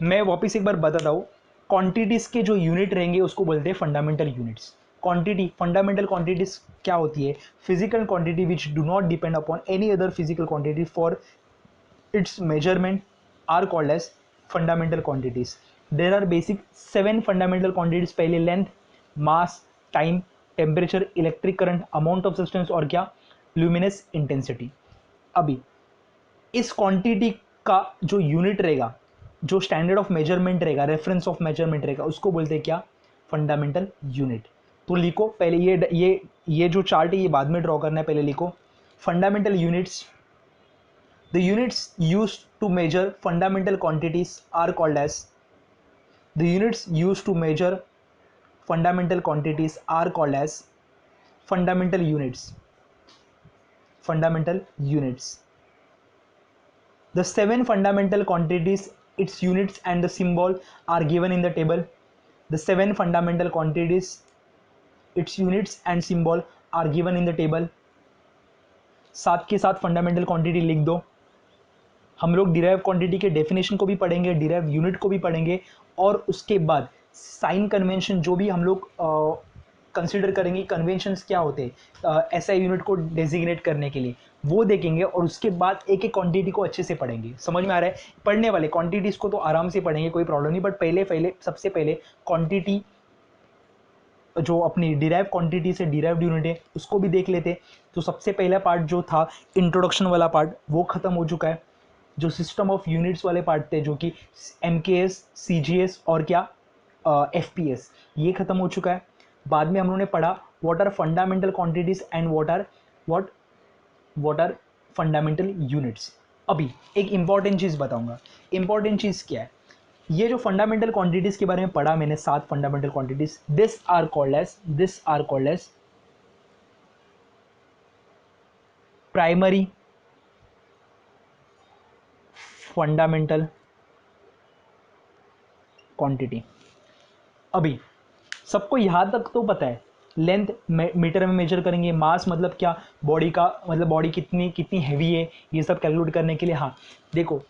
मैं वापस एक बार बताता हूँ, क्वांटिटीज़ के जो यूनिट रहेंगे उसको बोलते हैं fundamental units. Quantity, fundamental quantities क्या होती है, physical quantity which do not depend upon any other physical quantity for its measurement are called as fundamental quantities. There are basic 7 fundamental quantities, पहले length, mass, time, temperature, electric current, amount of substance और क्या, luminous intensity। अभी इस quantity का जो unit रहेगा, जो standard of measurement रहेगा, रेफरेंस ऑफ मेजरमेंट रहेगा, उसको बोलते हैं क्या, फंडामेंटल यूनिट। तो लिखो पहले, ये जो चार्ट है ये बाद में ड्रॉ करना है, पहले लिखो fundamental units. The units used to measure fundamental quantities are called as, the units used to measure fundamental quantities are called as fundamental units. Fundamental units. The 7 fundamental quantities, its units and the symbol are given in the table. The 7 fundamental quantities, its units and symbol are given in the table. साथ के साथ fundamental quantity लिख दो। हम लोग derive quantity के definition को भी पढ़ेंगे, डिराइव यूनिट को भी पढ़ेंगे, और उसके बाद साइन कन्वेंशन जो भी हम लोग कंसिडर करेंगे, कन्वेंशंस क्या होते हैं ऐसा यूनिट को डेजिग्नेट करने के लिए, वो देखेंगे, और उसके बाद एक एक क्वांटिटी को अच्छे से पढ़ेंगे। समझ में आ रहा है? पढ़ने वाले क्वांटिटीज़ को तो आराम से पढ़ेंगे, कोई प्रॉब्लम नहीं, बट पहले सबसे पहले क्वांटिटी जो अपनी डिराइव क्वांटिटी से डिराइव्ड यूनिट है उसको भी देख लेते। तो सबसे पहला पार्ट जो था इंट्रोडक्शन वाला पार्ट, वो ख़त्म हो चुका है। जो सिस्टम ऑफ यूनिट्स वाले पार्ट थे, जो कि MKS, CGS और क्या FPS, ये खत्म हो चुका है। बाद में हम लोगों ने पढ़ा what are fundamental quantities and what are fundamental units. अभी एक इंपॉर्टेंट चीज़ बताऊंगा। इंपॉर्टेंट चीज़ क्या है, ये जो फंडामेंटल क्वांटिटीज के बारे में पढ़ा मैंने, 7 fundamental quantities, this are called as primary fundamental quantity. अभी सबको यहाँ तक तो पता है, लेंथ मीटर में मेजर करेंगे, मास मतलब क्या, बॉडी का मतलब बॉडी कितनी कितनी हैवी है, ये सब कैलकुलेट करने के लिए। हाँ देखो,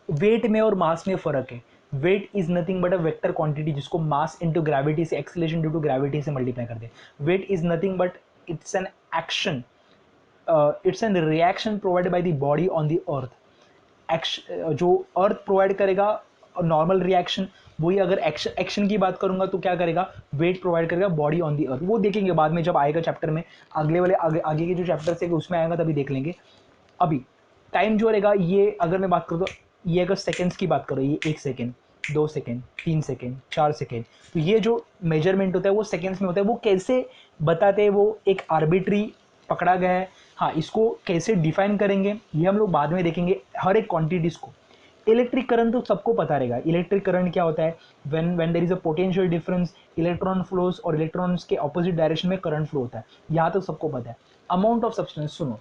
वेट में और मास में फ़र्क है। Weight is nothing but a vector quantity जिसको मास इंटू ग्रेविटी से, एक्सीलरेशन ड्यू टू ग्रेविटी से मल्टीप्लाई कर दे। Weight is nothing but it's an action, it's an reaction provided by the body on the earth. जो earth provide करेगा normal reaction, वही अगर action की बात करूंगा तो क्या करेगा, वेट प्रोवाइड करेगा बॉडी ऑन दी अर्थ। वो देखेंगे बाद में जब आएगा चैप्टर में, अगले वाले आगे के जो चैप्टर है उसमें आएगा तभी देख लेंगे। अभी टाइम जो रहेगा, ये अगर मैं बात करूँ तो ये अगर सेकेंड्स की बात करो, ये 1 सेकेंड, 2 सेकेंड, 3 सेकेंड, 4 सेकेंड, तो ये जो मेजरमेंट होता है वो सेकेंड्स में होता है। वो कैसे बताते हैं, वो एक आर्बिट्री पकड़ा गया है। हाँ, इसको कैसे डिफाइन करेंगे ये हम लोग बाद में देखेंगे, हर एक क्वांटिटीज को। इलेक्ट्रिक करंट तो सबको पता रहेगा। इलेक्ट्रिक करंट क्या होता है, when there is a potential difference, electron flows और इलेक्ट्रॉन्स के ऑपोजिट डायरेक्शन में करंट फ्लो होता है, यहाँ तो सबको पता है। अमाउंट ऑफ सब्सटेंस, सुनो,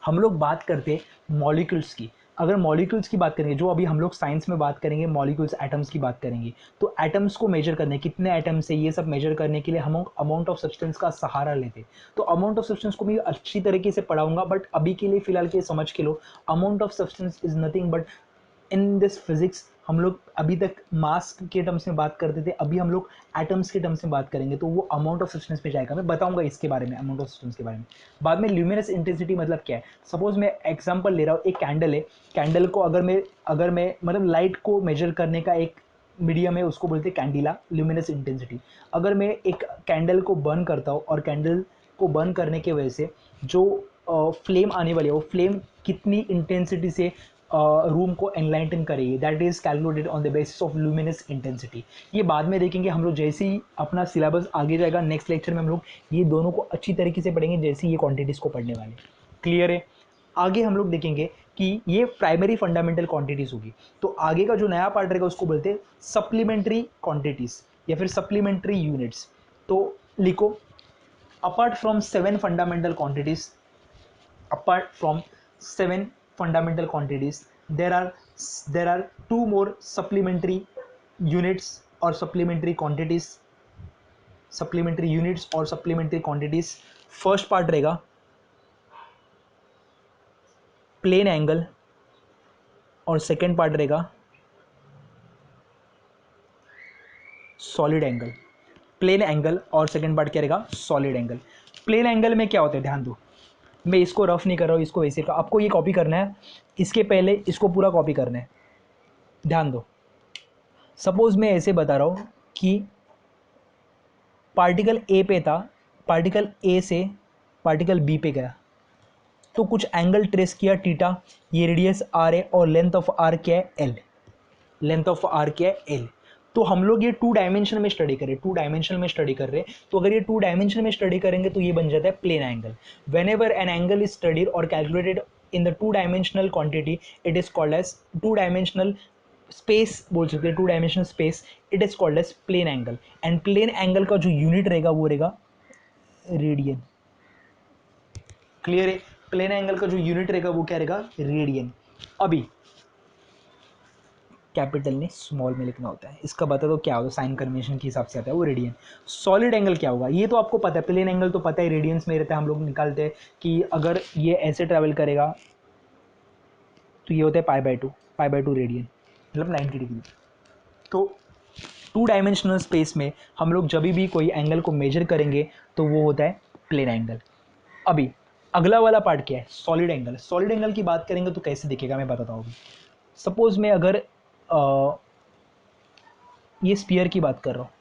हम लोग बात करते हैं मॉलिक्यूल्स की। अगर मॉलिक्यूल्स की बात करेंगे, जो अभी हम लोग साइंस में बात करेंगे, मॉलिक्यूल्स एटम्स की बात करेंगे, तो एटम्स को मेजर करने, कितने एटम्स है ये सब मेजर करने के लिए हम अमाउंट ऑफ सब्सटेंस का सहारा लेते। तो अमाउंट ऑफ सब्सटेंस को मैं अच्छी तरीके से पढ़ाऊंगा, बट अभी के लिए फिलहाल के समझ के लो, amount of substance is nothing but, in this physics हम लोग अभी तक मास के टर्म्स में बात करते थे, अभी हम लोग एटम्स के टर्म्स में बात करेंगे, तो वो अमाउंट ऑफ सब्सटेंस में जाएगा। मैं बताऊंगा इसके बारे में, अमाउंट ऑफ सब्सटेंस के बारे में बाद में। ल्यूमिनस इंटेंसिटी मतलब क्या है, सपोज मैं एग्जांपल ले रहा हूँ, एक कैंडल है, कैंडल को अगर मैं मतलब लाइट को मेजर करने का एक मीडियम है, उसको बोलते हैं कैंडिला, ल्यूमिनस इंटेंसिटी। अगर मैं एक कैंडल को बर्न करता हूँ और कैंडल को बर्न करने की वजह से जो फ्लेम आने वाली है, वो फ्लेम कितनी इंटेंसिटी से रूम को एनलाइटन करेगी, that is calculated on the basis of luminous intensity. ये बाद में देखेंगे हम लोग, जैसे ही अपना सिलेबस आगे जाएगा, नेक्स्ट लेक्चर में हम लोग ये दोनों को अच्छी तरीके से पढ़ेंगे, जैसे ये क्वांटिटीज़ को पढ़ने वाले। क्लियर है? आगे हम लोग देखेंगे कि ये प्राइमरी फंडामेंटल क्वांटिटीज़ होगी। तो आगे का जो नया पार्ट रहेगा उसको बोलते हैं सप्लीमेंट्री क्वांटिटीज़ या फिर सप्लीमेंट्री यूनिट्स। तो लिखो, apart from 7 fundamental quantities, apart from 7 fundamental quantities, there are 2 more supplementary units or supplementary quantities, supplementary units और supplementary quantities। फर्स्ट पार्ट रहेगा प्लेन एंगल और सेकेंड पार्ट रहेगा सॉलिड एंगल। प्लेन एंगल और second part क्या रहेगा, solid angle. Plane angle में क्या होता है, ध्यान दो, मैं इसको रफ नहीं कर रहा हूँ, इसको वैसे का आपको ये कॉपी करना है, इसके पहले इसको पूरा कॉपी करना है। ध्यान दो, सपोज मैं ऐसे बता रहा हूँ कि पार्टिकल ए पे था, पार्टिकल ए से पार्टिकल बी पे गया, तो कुछ एंगल ट्रेस किया थीटा, ये रेडियस आर है और लेंथ ऑफ आर क्या है, एल। लेंथ ऑफ आर क्या है, एल। तो हम लोग ये 2 डायमेंशन में स्टडी करें, 2 डायमेंशन में स्टडी कर रहे हैं, तो अगर ये 2 डायमेंशन में स्टडी करेंगे तो ये बन जाता है plane angle. Whenever an angle is studied और calculated in the 2 dimensional quantity, it is called as 2 dimensional space, बोल सकते हैं 2 dimensional space, it is called as plane angle. And plane angle का जो यूनिट रहेगा वो रहेगा radian. Clear है? प्लेन एंगल का जो यूनिट रहेगा वो क्या रहेगा, रेडियन। अभी कैपिटल ने स्मॉल में लिखना होता है, इसका बता दो क्या होगा, साइन कन्वेंशन के हिसाब से आता है वो रेडियन। सॉलिड एंगल क्या होगा, ये तो आपको पता है, प्लेन एंगल तो पता है रेडियंस में रहता है, हम लोग निकालते हैं कि अगर ये ऐसे ट्रैवल करेगा तो ये होता है पाई बाय टू रेडियन, मतलब 90 डिग्री। तो 2 डायमेंशनल स्पेस में हम लोग जब भी कोई एंगल को मेजर करेंगे तो वो होता है प्लेन एंगल। अभी अगला वाला पार्ट क्या है, सॉलिड एंगल। सॉलिड एंगल की बात करेंगे तो कैसे दिखेगा मैं बताता हूँ। सपोज मैं अगर ये स्फीयर की बात कर रहा हूँ,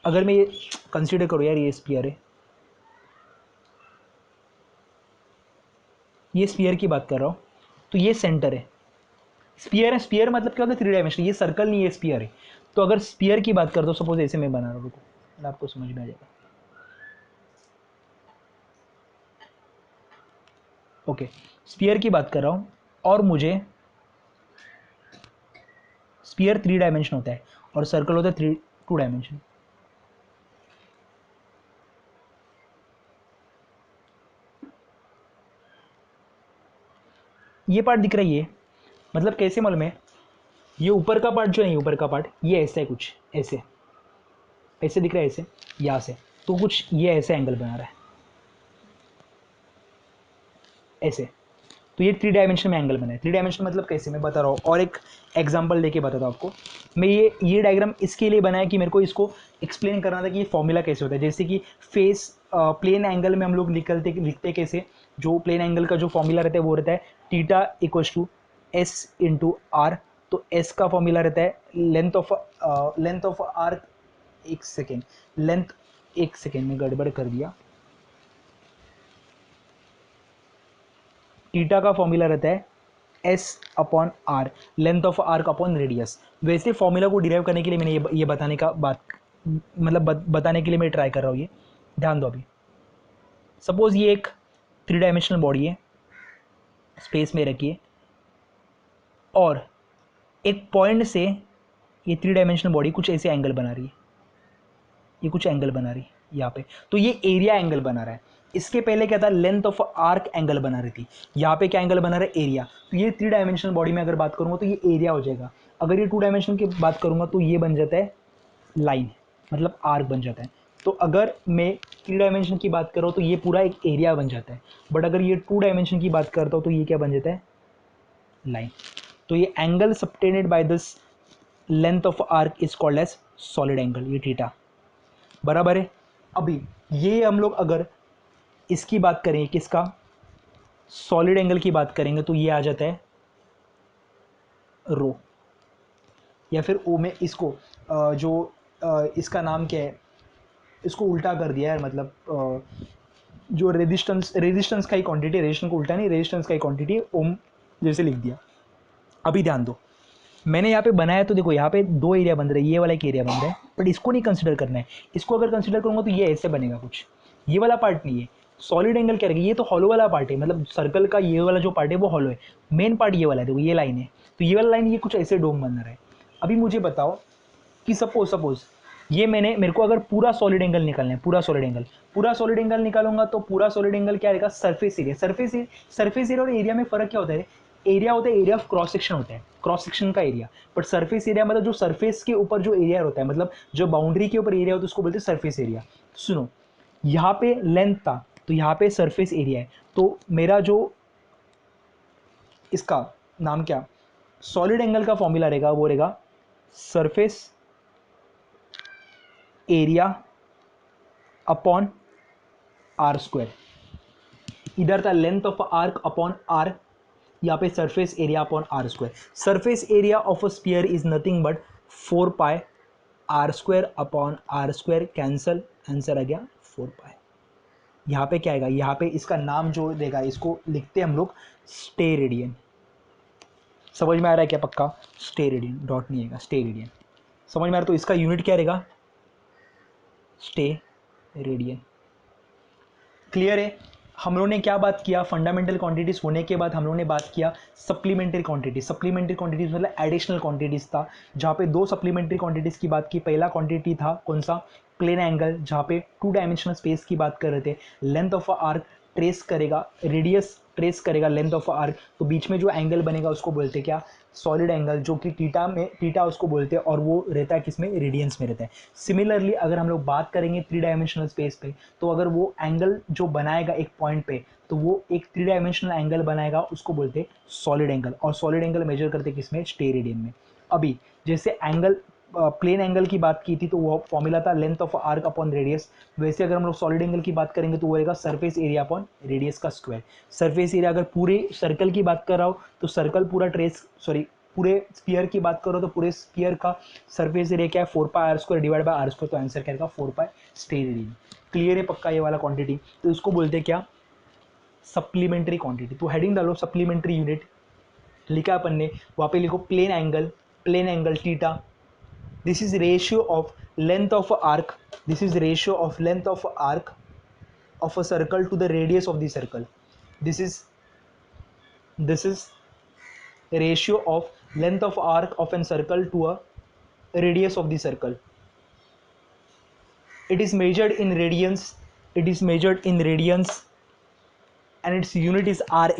अगर मैं ये कंसीडर करूँ यार, ये स्फीयर है, ये स्फीयर की बात कर रहा हूँ, तो ये सेंटर है, स्पीयर है, स्पीयर मतलब क्या होता है, 3 डायमेंशन, ये सर्कल नहीं है, स्पीयर है। तो अगर स्पीयर की बात कर दो, सपोज ऐसे मैं बना रहा हूँ, रुको आपको समझ में आ जाएगा। ओके, स्पीयर की बात कर रहा हूँ और मुझे स्पीयर 3 डायमेंशन होता है और सर्कल होता है 2 डायमेंशन। ये पार्ट दिख रही है, मतलब कैसे मालूम है, ये ऊपर का पार्ट जो है, ऊपर का पार्ट ये ऐसा है, कुछ ऐसे ऐसे दिख रहा है, ऐसे यहाँ से, तो कुछ ये ऐसे एंगल बना रहा है ऐसे। तो ये 3 डायमेंशन में एंगल बना है। 3 डायमेंशन मतलब कैसे, मैं बता रहा हूँ, और एक एग्जांपल देके बताता हूँ आपको। मैं ये डायग्राम इसके लिए बनाया कि मेरे को इसको एक्सप्लेन करना था कि ये फॉर्मूला कैसे होता है। जैसे कि फेस प्लेन एंगल में हम लोग लिखते कैसे, जो प्लेन एंगल का जो फॉर्मूला रहता है वो रहता है theta equals to S into R. तो एस का फॉर्मूला रहता है लेंथ ऑफ आर्क, एक सेकेंड, लेंथ, एक सेकेंड में गड़बड़ कर दिया, थीटा का फॉर्मूला रहता है S upon R, length of arc upon radius. वैसे फॉर्मूला को डिराइव करने के लिए मैंने ये बताने का बात, मतलब बताने के लिए मैं ट्राई कर रहा हूँ। ये ध्यान दो। अभी सपोज ये एक 3 डायमेंशनल बॉडी है, स्पेस में रखिए, और एक पॉइंट से ये 3 डायमेंशनल बॉडी कुछ ऐसे एंगल बना रही है, ये कुछ एंगल बना रही है यहाँ पे, तो ये एरिया एंगल बना रहा है। इसके पहले क्या था, लेंथ ऑफ आर्क एंगल बना रही थी। यहाँ पे क्या एंगल बना रहा है, एरिया। तो ये 3 डायमेंशनल बॉडी में अगर बात करूंगा तो ये एरिया हो जाएगा। अगर ये 2 डायमेंशन की बात करूंगा तो ये बन जाता है लाइन, मतलब आर्क बन जाता है। तो अगर मैं 3 डायमेंशन की बात कर रहा हूँ तो ये पूरा एक एरिया बन जाता है, बट अगर ये 2 डायमेंशन की बात करता हूँ तो ये क्या बन जाता है, लाइन। तो ये angle subtended by this length of arc is called as solid angle, ये थीटा, बराबर है। अभी ये हम लोग अगर इसकी बात करें, किसका, सॉलिड एंगल की बात करेंगे, तो ये आ जाता है रो, या फिर ओ में इसको इसका नाम क्या है, इसको उल्टा कर दिया है, मतलब जो रेजिस्टेंस का ही क्वांटिटी, रेजिस्टेंस को उल्टा नहीं, रेजिस्टेंस का ही क्वांटिटी ओम जैसे लिख दिया। अभी ध्यान दो, मैंने यहाँ पे बनाया तो देखो, यहाँ पे 2 एरिया बन रहे हैं, ये वाला एक एरिया बन रहा है, बट इसको नहीं कंसिडर करना है। इसको अगर कंसिडर करूँगा तो ये ऐसे बनेगा कुछ, ये वाला पार्ट नहीं है। सॉलिड एंगल क्या रहेगा, ये तो हॉलो वाला पार्ट है, मतलब सर्कल का ये वाला जो पार्ट है वो हॉलो है, मेन पार्ट ये वाला है, देखो ये लाइन है, तो ये वाला लाइन ये कुछ ऐसे डोम बन रहा है। अभी मुझे बताओ कि सपोज ये मेरे को अगर पूरा सॉलिड एंगल निकालना है, पूरा सॉलिड एंगल निकालूंगा तो पूरा सॉलिड एंगल क्या रहेगा, सरफेस एरिया। सरफेस एरिया और एरिया में फर्क क्या होता है, एरिया होता है, एरिया ऑफ क्रॉस सेक्शन होता है, क्रॉस सेक्शन का एरिया। बट सरफेस एरिया मतलब जो सरफेस के ऊपर जो एरिया होता है, मतलब जो बाउंड्री के ऊपर एरिया होता है उसको बोलते हैं सरफेस एरिया। सुनो, यहाँ पे लेंथ था तो यहाँ पे सरफेस एरिया है, तो मेरा जो इसका नाम क्या, सॉलिड एंगल का फॉर्मूला रहेगा, वो रहेगा surface area upon r square. इधर था length of arc upon r, यहाँ पे surface area upon r square. Surface area of a sphere is nothing but 4 pi r square upon r square, cancel, answer आ गया 4 पाई। यहाँ पे क्या आएगा, यहाँ पे इसका नाम जो देगा, इसको लिखते हैं हम लोग स्टेरेडियन। समझ में आ रहा है क्या, पक्का, स्टेरेडियन, डॉट नहीं आएगा, स्टेरेडियन। समझ में आ रहा है, तो इसका यूनिट क्या रहेगा, स्टेरेडियन। क्लियर है। हम लोगों ने क्या बात किया, फंडामेंटल क्वांटिटीज होने के बाद हम लोगों ने बात किया सप्लीमेंट्री क्वांटिटीज। सप्लीमेंट्री क्वांटिटीज मतलब एडिशनल क्वांटिटीज था, जहाँ पे 2 सप्लीमेंट्री क्वांटिटीज की बात की। पहला क्वांटिटी था कौन सा, प्लेन एंगल, जहाँ पे 2 डायमेंशनल स्पेस की बात कर रहे थे। लेंथ ऑफ आर्क ट्रेस करेगा, रेडियस ट्रेस करेगा लेंथ ऑफ आर्क, तो बीच में जो एंगल बनेगा उसको बोलते क्या, सॉलिड एंगल, जो कि टीटा उसको बोलते हैं, और वो रहता है किसमें, रेडियंस में रहता है। सिमिलरली अगर हम लोग बात करेंगे 3 डायमेंशनल स्पेस पे, तो अगर वो एंगल जो बनाएगा एक पॉइंट पे, तो वो एक 3 डायमेंशनल एंगल बनाएगा, उसको बोलते हैं सॉलिड एंगल। और सॉलिड एंगल मेजर करते किसमें, स्टेरेडियन में। अभी जैसे एंगल प्लेन एंगल की बात की थी तो वो फॉर्मूला था length of arc upon radius. वैसे अगर हम लोग सॉलिड एंगल की बात करेंगे तो वो रहेगा सरफेस एरिया अपॉन रेडियस का स्क्वायर। सरफेस एरिया, अगर पूरे सर्कल की बात कर रहा हो तो सर्कल पूरा पूरे स्फीयर की बात करो तो पूरे स्फीयर का सरफेस एरिया क्या है, 4 pi r square divide by r square, तो आंसर क्या रहेगा 4 पाई स्टेरेडियन। क्लियर है पक्का ये वाला क्वांटिटी, तो इसको बोलते हैं क्या, सप्लीमेंट्री क्वांटिटी। तो हेडिंग डालो सप्लीमेंट्री यूनिट, लिखा अपन ने, वहाँ पे लिखो plane angle theta. This is ratio of length of arc, this is ratio of length of arc of a circle to the radius of the circle. This is ratio of length of arc of a circle to a radius of the circle. It is measured in radians, and its unit is rad.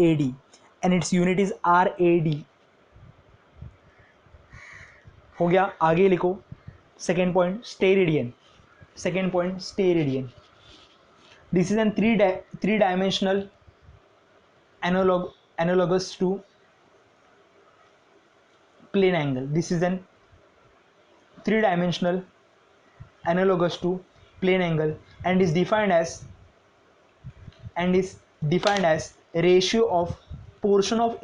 हो गया. आगे लिखो second point steradian. This is an three-dimensional analogous to plane angle. This is an three-dimensional analogous to plane angle and is defined as ratio of portion of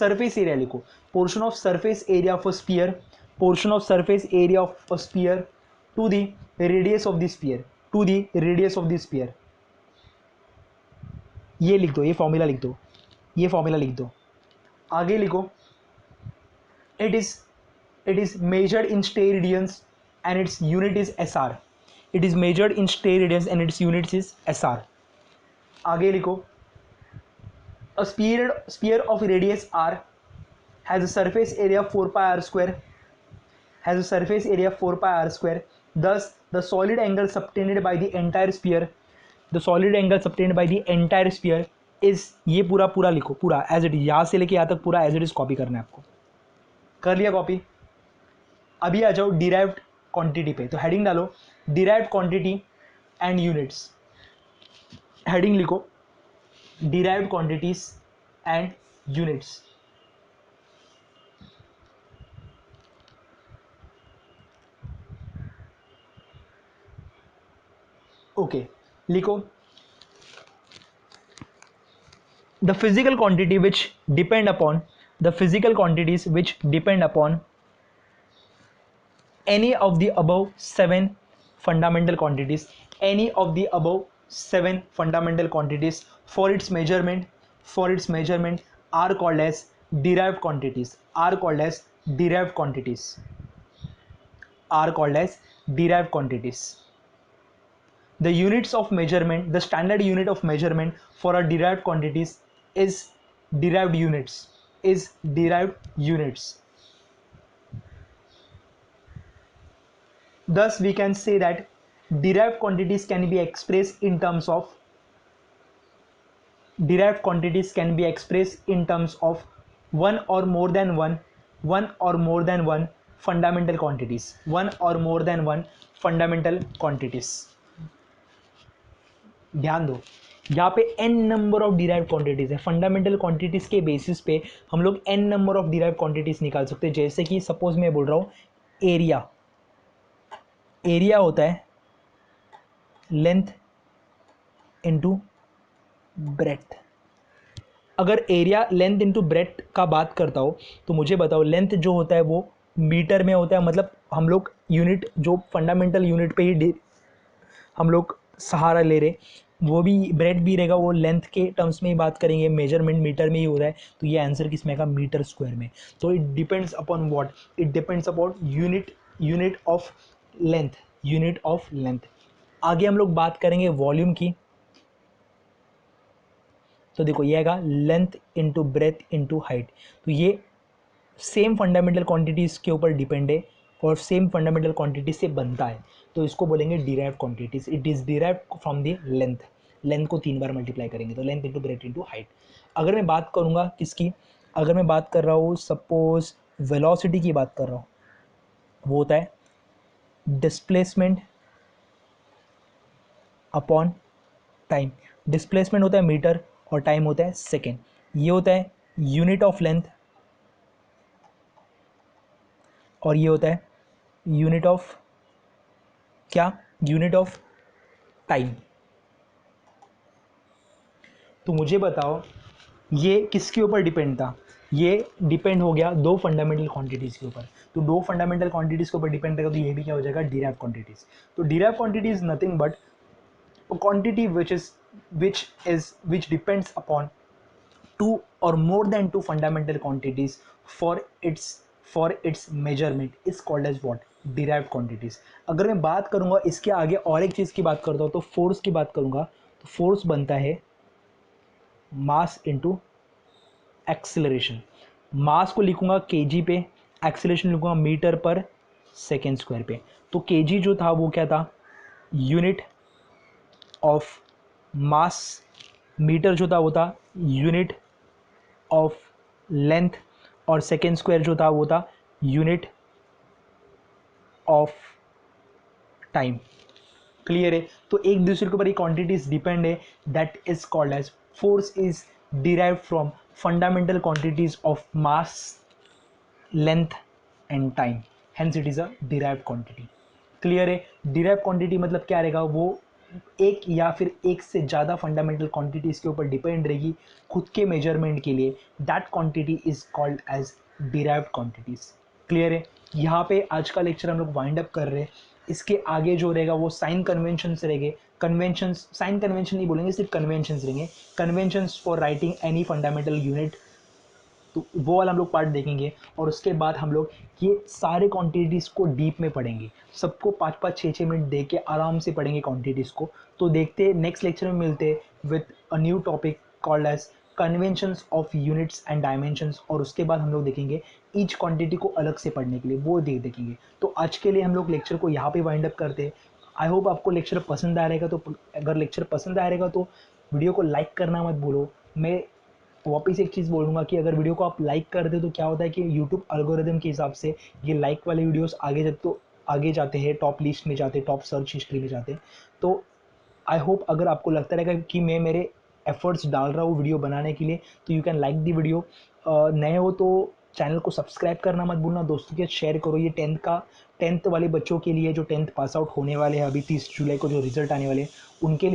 surface area. लिखो portion of surface area of a sphere to the radius of the sphere. ये लिख दो, ये formula लिख दो. आगे लिखो it is measured in steradians and its unit is SR. आगे लिखो a sphere of radius R has a surface area 4 pi r square. Thus the solid angle subtended by the entire sphere is, ये पूरा लिखो, पूरा as it is, यहाँ से लेके यहाँ तक पूरा एज इट इज कॉपी करना है आपको. कर लिया कॉपी. अभी आ जाओ डिराइव्ड क्वांटिटी पे. तो हेडिंग डालो derived quantity and units. Heading लिखो derived quantities and units. Okay, लिखो the physical quantities which depend upon any of the above seven fundamental quantities for its measurement are called as derived quantities. The units of measurement, the standard unit of measurement for a derived quantities is derived units. Thus we can say that derived quantities can be expressed in terms of one or more than one fundamental quantities. ध्यान दो, यहाँ पे n number of derive quantities है. Fundamental quantities के basis पे हम लोग n number of derive quantities निकाल सकते हैं. जैसे कि सपोज मैं बोल रहा हूँ एरिया होता है लेंथ इनटू ब्रेथ. अगर एरिया लेंथ इनटू ब्रेथ का बात करता हो तो मुझे बताओ लेंथ जो होता है वो मीटर में होता है. मतलब हम लोग यूनिट जो फंडामेंटल यूनिट पे ही हम लोग सहारा ले रहे, वो भी ब्रेथ भी रहेगा, वो लेंथ के टर्म्स में ही बात करेंगे. मेजरमेंट मीटर में ही हो रहा है तो ये आंसर किसमें का मीटर स्क्वायर में. तो it depends upon what, it depends upon unit of length. आगे हम लोग बात करेंगे वॉल्यूम की. तो देखो ये आएगा length into breadth into height. तो ये सेम फंडामेंटल क्वांटिटीज़ के ऊपर डिपेंड है और सेम फंडामेंटल क्वांटिटी से बनता है. तो इसको बोलेंगे derived quantities. It is derived from the length को 3 बार मल्टीप्लाई करेंगे तो length into breadth into height. अगर मैं बात करूँगा किसकी, अगर मैं बात कर रहा हूँ सपोज वेलोसिटी की बात कर रहा हूँ, वो होता है डिस्प्लेसमेंट अपॉन टाइम. डिस्प्लेसमेंट होता है मीटर और टाइम होता है सेकेंड. ये होता है यूनिट ऑफ लेंथ और ये होता है यूनिट ऑफ टाइम. तो मुझे बताओ ये किसके ऊपर डिपेंड था, ये डिपेंड हो गया दो फंडामेंटल क्वांटिटीज़ के ऊपर। तो दो फंडामेंटल क्वांटिटीज़ के ऊपर डिपेंड रहेगा, तो ये भी क्या हो जाएगा, डिराइव क्वांटिटीज़। तो derive quantity is nothing but a quantity which depends upon two or more than two fundamental quantities for its measurement is called as what, derived quantities। अगर मैं बात करूंगा इसके आगे और एक चीज़ की बात करता हूँ, तो फोर्स की बात करूंगा, तो फोर्स बनता है मास इनटू एक्सेलरेशन। मास को लिखूंगा केजी पे, एक्सेलरेशन लिखूंगा मीटर पर सेकेंड स्क्वायर पे। तो केजी जो था वो क्या था, यूनिट ऑफ मास, मीटर जो था वो था यूनिट ऑफ लेंथ, और सेकेंड स्क्वायर जो था वो था यूनिट ऑफ टाइम। क्लियर है। तो एक दूसरे के ऊपर ये क्वांटिटीज डिपेंड है, that is called as force is derive from fundamental quantities of mass, length and time, hence it is a derive quantity. Clear है। डिराइव क्वांटिटी मतलब क्या रहेगा, वो एक या फिर एक से ज़्यादा फंडामेंटल क्वांटिटीज के ऊपर डिपेंड रहेगी खुद के मेजरमेंट के लिए, that quantity is called as derived quantities. Clear है। यहाँ पे आज का लेक्चर हम लोग वाइंड अप कर रहे हैं। इसके आगे जो रहेगा वो साइन कन्वेंशन रहेंगे। कन्वेंशन, साइन कन्वेंशन नहीं बोलेंगे, सिर्फ कन्वेंशन रहेंगे, convention for writing any fundamental unit. तो वो वाला हम लोग पार्ट देखेंगे, और उसके बाद हम लोग ये सारे क्वांटिटीज़ को डीप में पढ़ेंगे, सबको 5-5 6-6 मिनट दे के आराम से पढ़ेंगे क्वांटिटीज़ को। तो देखते नेक्स्ट लेक्चर में मिलते with a new topic called as conventions of units and dimensions, और उसके बाद हम लोग देखेंगे ईच क्वांटिटी को अलग से पढ़ने के लिए, वो देखेंगे। तो आज के लिए हम लोग लेक्चर को यहाँ पे वाइंड अप करते हैं। आई होप आपको लेक्चर पसंद आ रहेगा। तो अगर लेक्चर पसंद आ रहेगा तो वीडियो को लाइक करना मत भूलो। मैं वापस एक चीज़ बोलूँगा कि अगर वीडियो को आप लाइक कर दे तो क्या होता है कि यूट्यूब एल्गोरिदम के हिसाब से ये लाइक वाले वीडियोस आगे जाते हैं, टॉप लिस्ट में जाते हैं, टॉप सर्च हिस्ट्री में जाते हैं। तो आई होप अगर आपको लगता रहेगा कि मैं मेरे एफर्ट्स डाल रहा हूँ वीडियो बनाने के लिए, तो you can like the video. नए हो तो चैनल को सब्सक्राइब करना मत भूलना, दोस्तों के साथ शेयर करो। ये 10th वाले बच्चों के लिए जो 10th पास आउट होने वाले हैं, अभी 30 जुलाई को जो रिजल्ट आने वाले हैं, उनके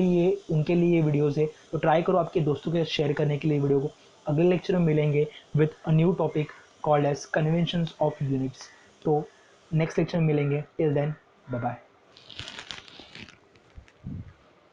लिए ये वीडियोज़ है। तो ट्राई करो आपके दोस्तों के साथ शेयर करने के लिए वीडियो को। अगले लेक्चर में मिलेंगे with a new topic called as conventions of units. तो नेक्स्ट लेक्चर में मिलेंगे, टिल देन बाय बाय।